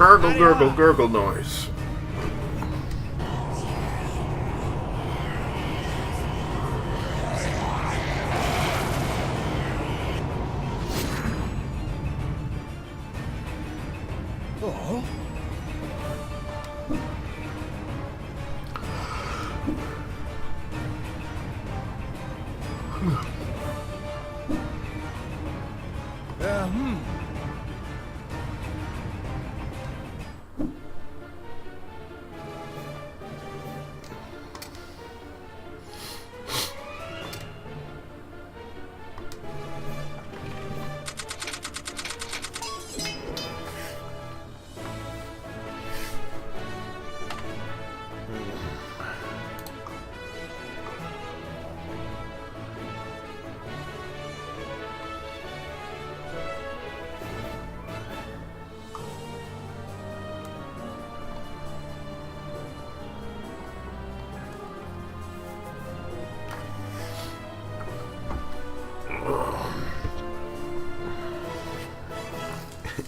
Gurgle, gurgle, gurgle noise. Oh.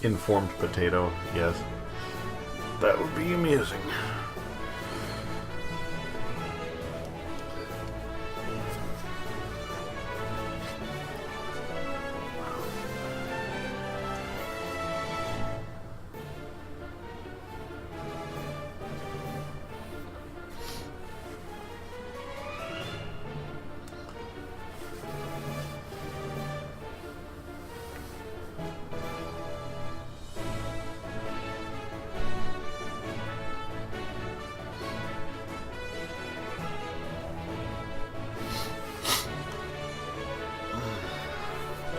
Informed potato, yes. That would be amusing.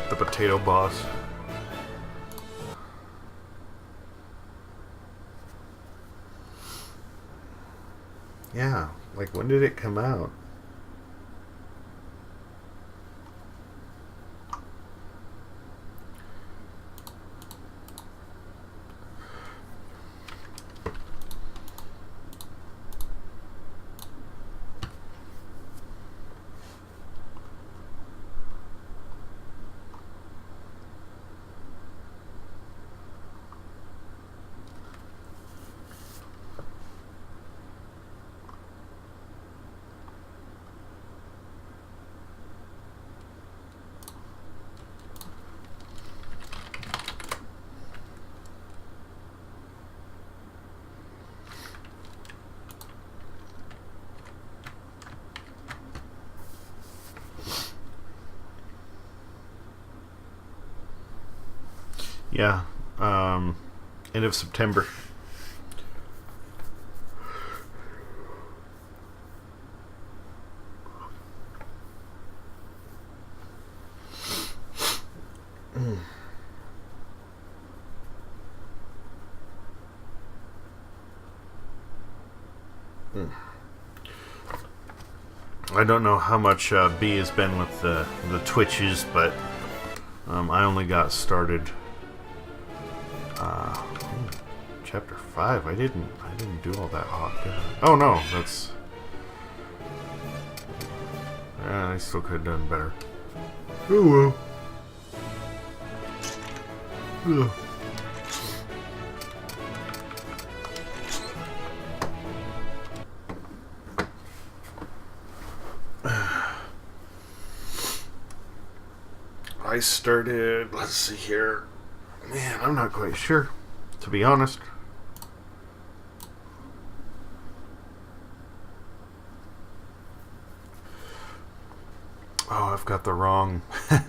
The potato boss. Yeah, like when did it come out? Yeah, end of September. I don't know how much B has been with the Twitches, but I only got started. Chapter 5. I didn't do all that hot. Oh no, that's. I still could have done better. Oh well. Ugh. I started, let's see here. Man, I'm not quite sure, to be honest. Oh, I've got the wrong. Fuck.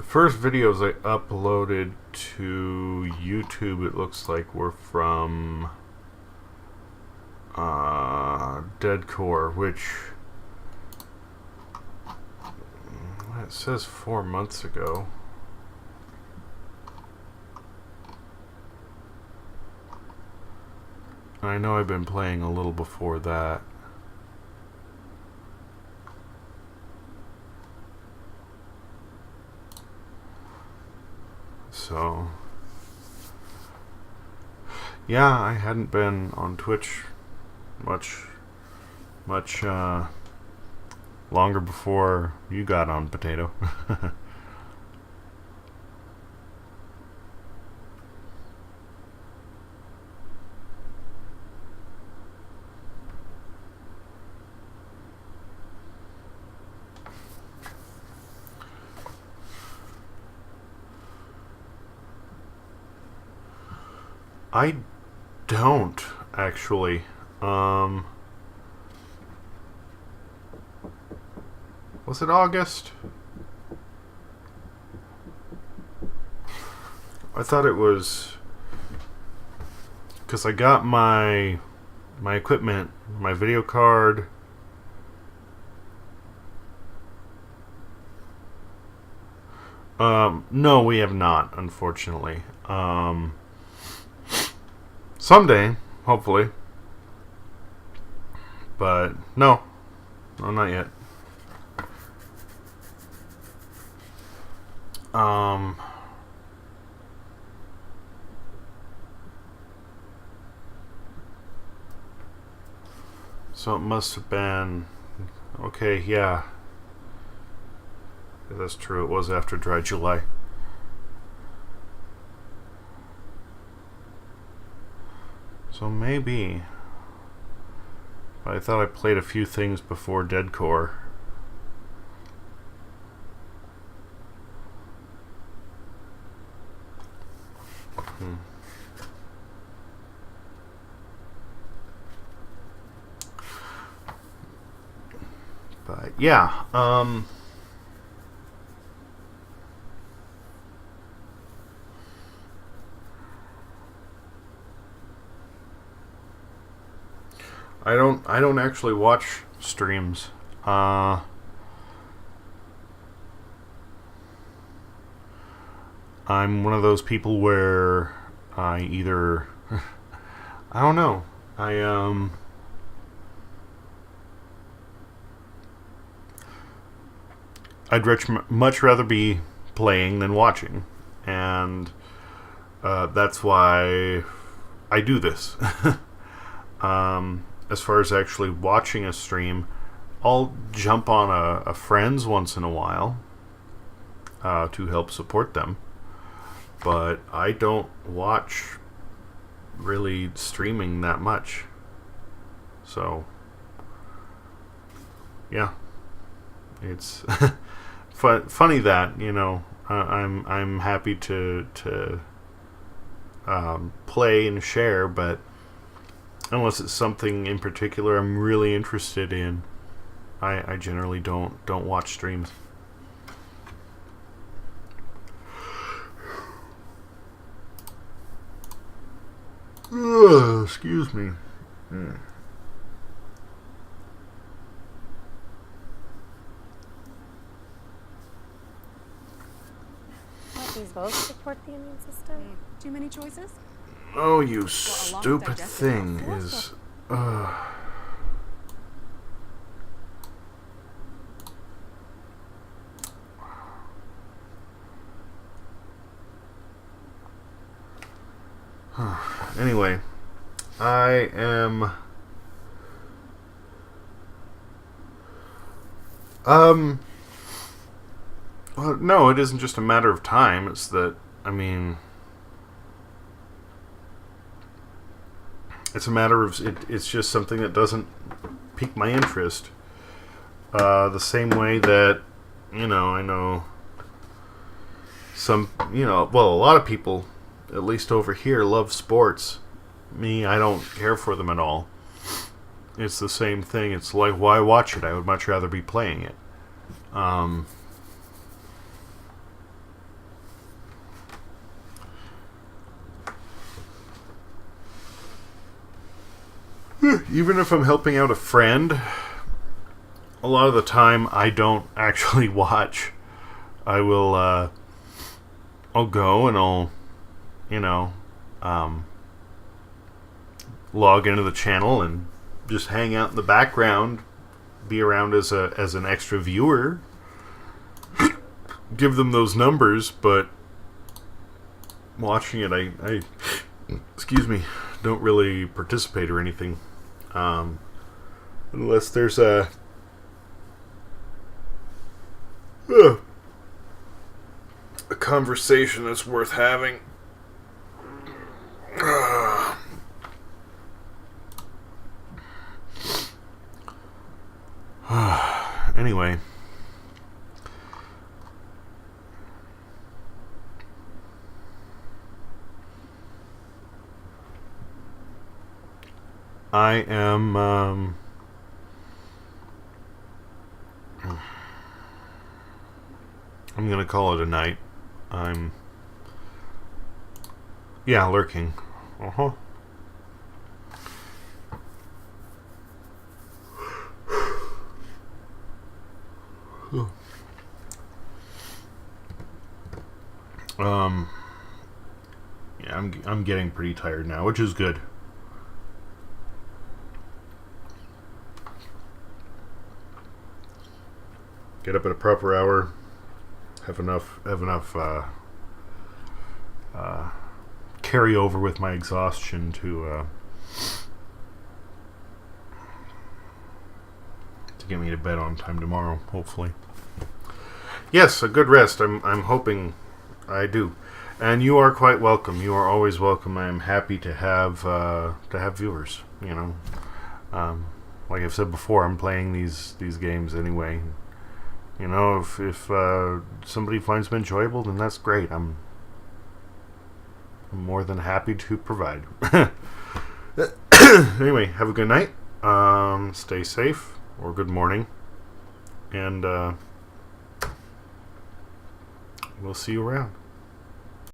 first videos I uploaded to YouTube, it looks like, were from Deadcore, which it says 4 months ago. I know I've been playing a little before that. So, yeah, I hadn't been on Twitch much longer before you got on, Potato. I don't, actually. Was it August? I thought it was, because I got my equipment, my video card. No, we have not, unfortunately. Someday, hopefully. But no, not yet. So it must have been, okay, yeah. That's true, it was after Dry July. So maybe. But I thought I played a few things before Deadcore. But yeah, I don't actually watch streams. I'm one of those people where I either I don't know. I'd much rather be playing than watching, and that's why I do this. As far as actually watching a stream, I'll jump on a friend's once in a while to help support them, but I don't watch really streaming that much. So yeah, it's funny that, you know, I'm happy to play and share, but unless it's something in particular I'm really interested in, I generally don't watch streams. Excuse me. These both support the immune system. Too many choices? Oh, you stupid thing is... Anyway, I am... Well, no, it isn't just a matter of time. It's that, I mean... It's a matter of... It's just something that doesn't pique my interest. The same way that, you know, I know some, you know, well, a lot of people, at least over here, love sports. Me, I don't care for them at all. It's the same thing. It's like, why watch it? I would much rather be playing it. even if I'm helping out a friend, a lot of the time I don't actually watch. I will, I'll go and I'll, you know, log into the channel and just hang out in the background, be around as an extra viewer, give them those numbers, but watching it, I excuse me, don't really participate or anything, unless there's a conversation that's worth having. Anyway, I am I'm gonna call it a night. I'm lurking. Uh-huh. I'm getting pretty tired now, which is good. Get up at a proper hour. Have enough carry over with my exhaustion to get me to bed on time tomorrow, hopefully. Yes, a good rest. I'm hoping I do. And you are quite welcome. You are always welcome. I am happy to have viewers. You know, like I've said before, I'm playing these games anyway. You know, if somebody finds them enjoyable, then that's great. I'm more than happy to provide. Anyway, have a good night. Stay safe, or good morning, and we'll see you around.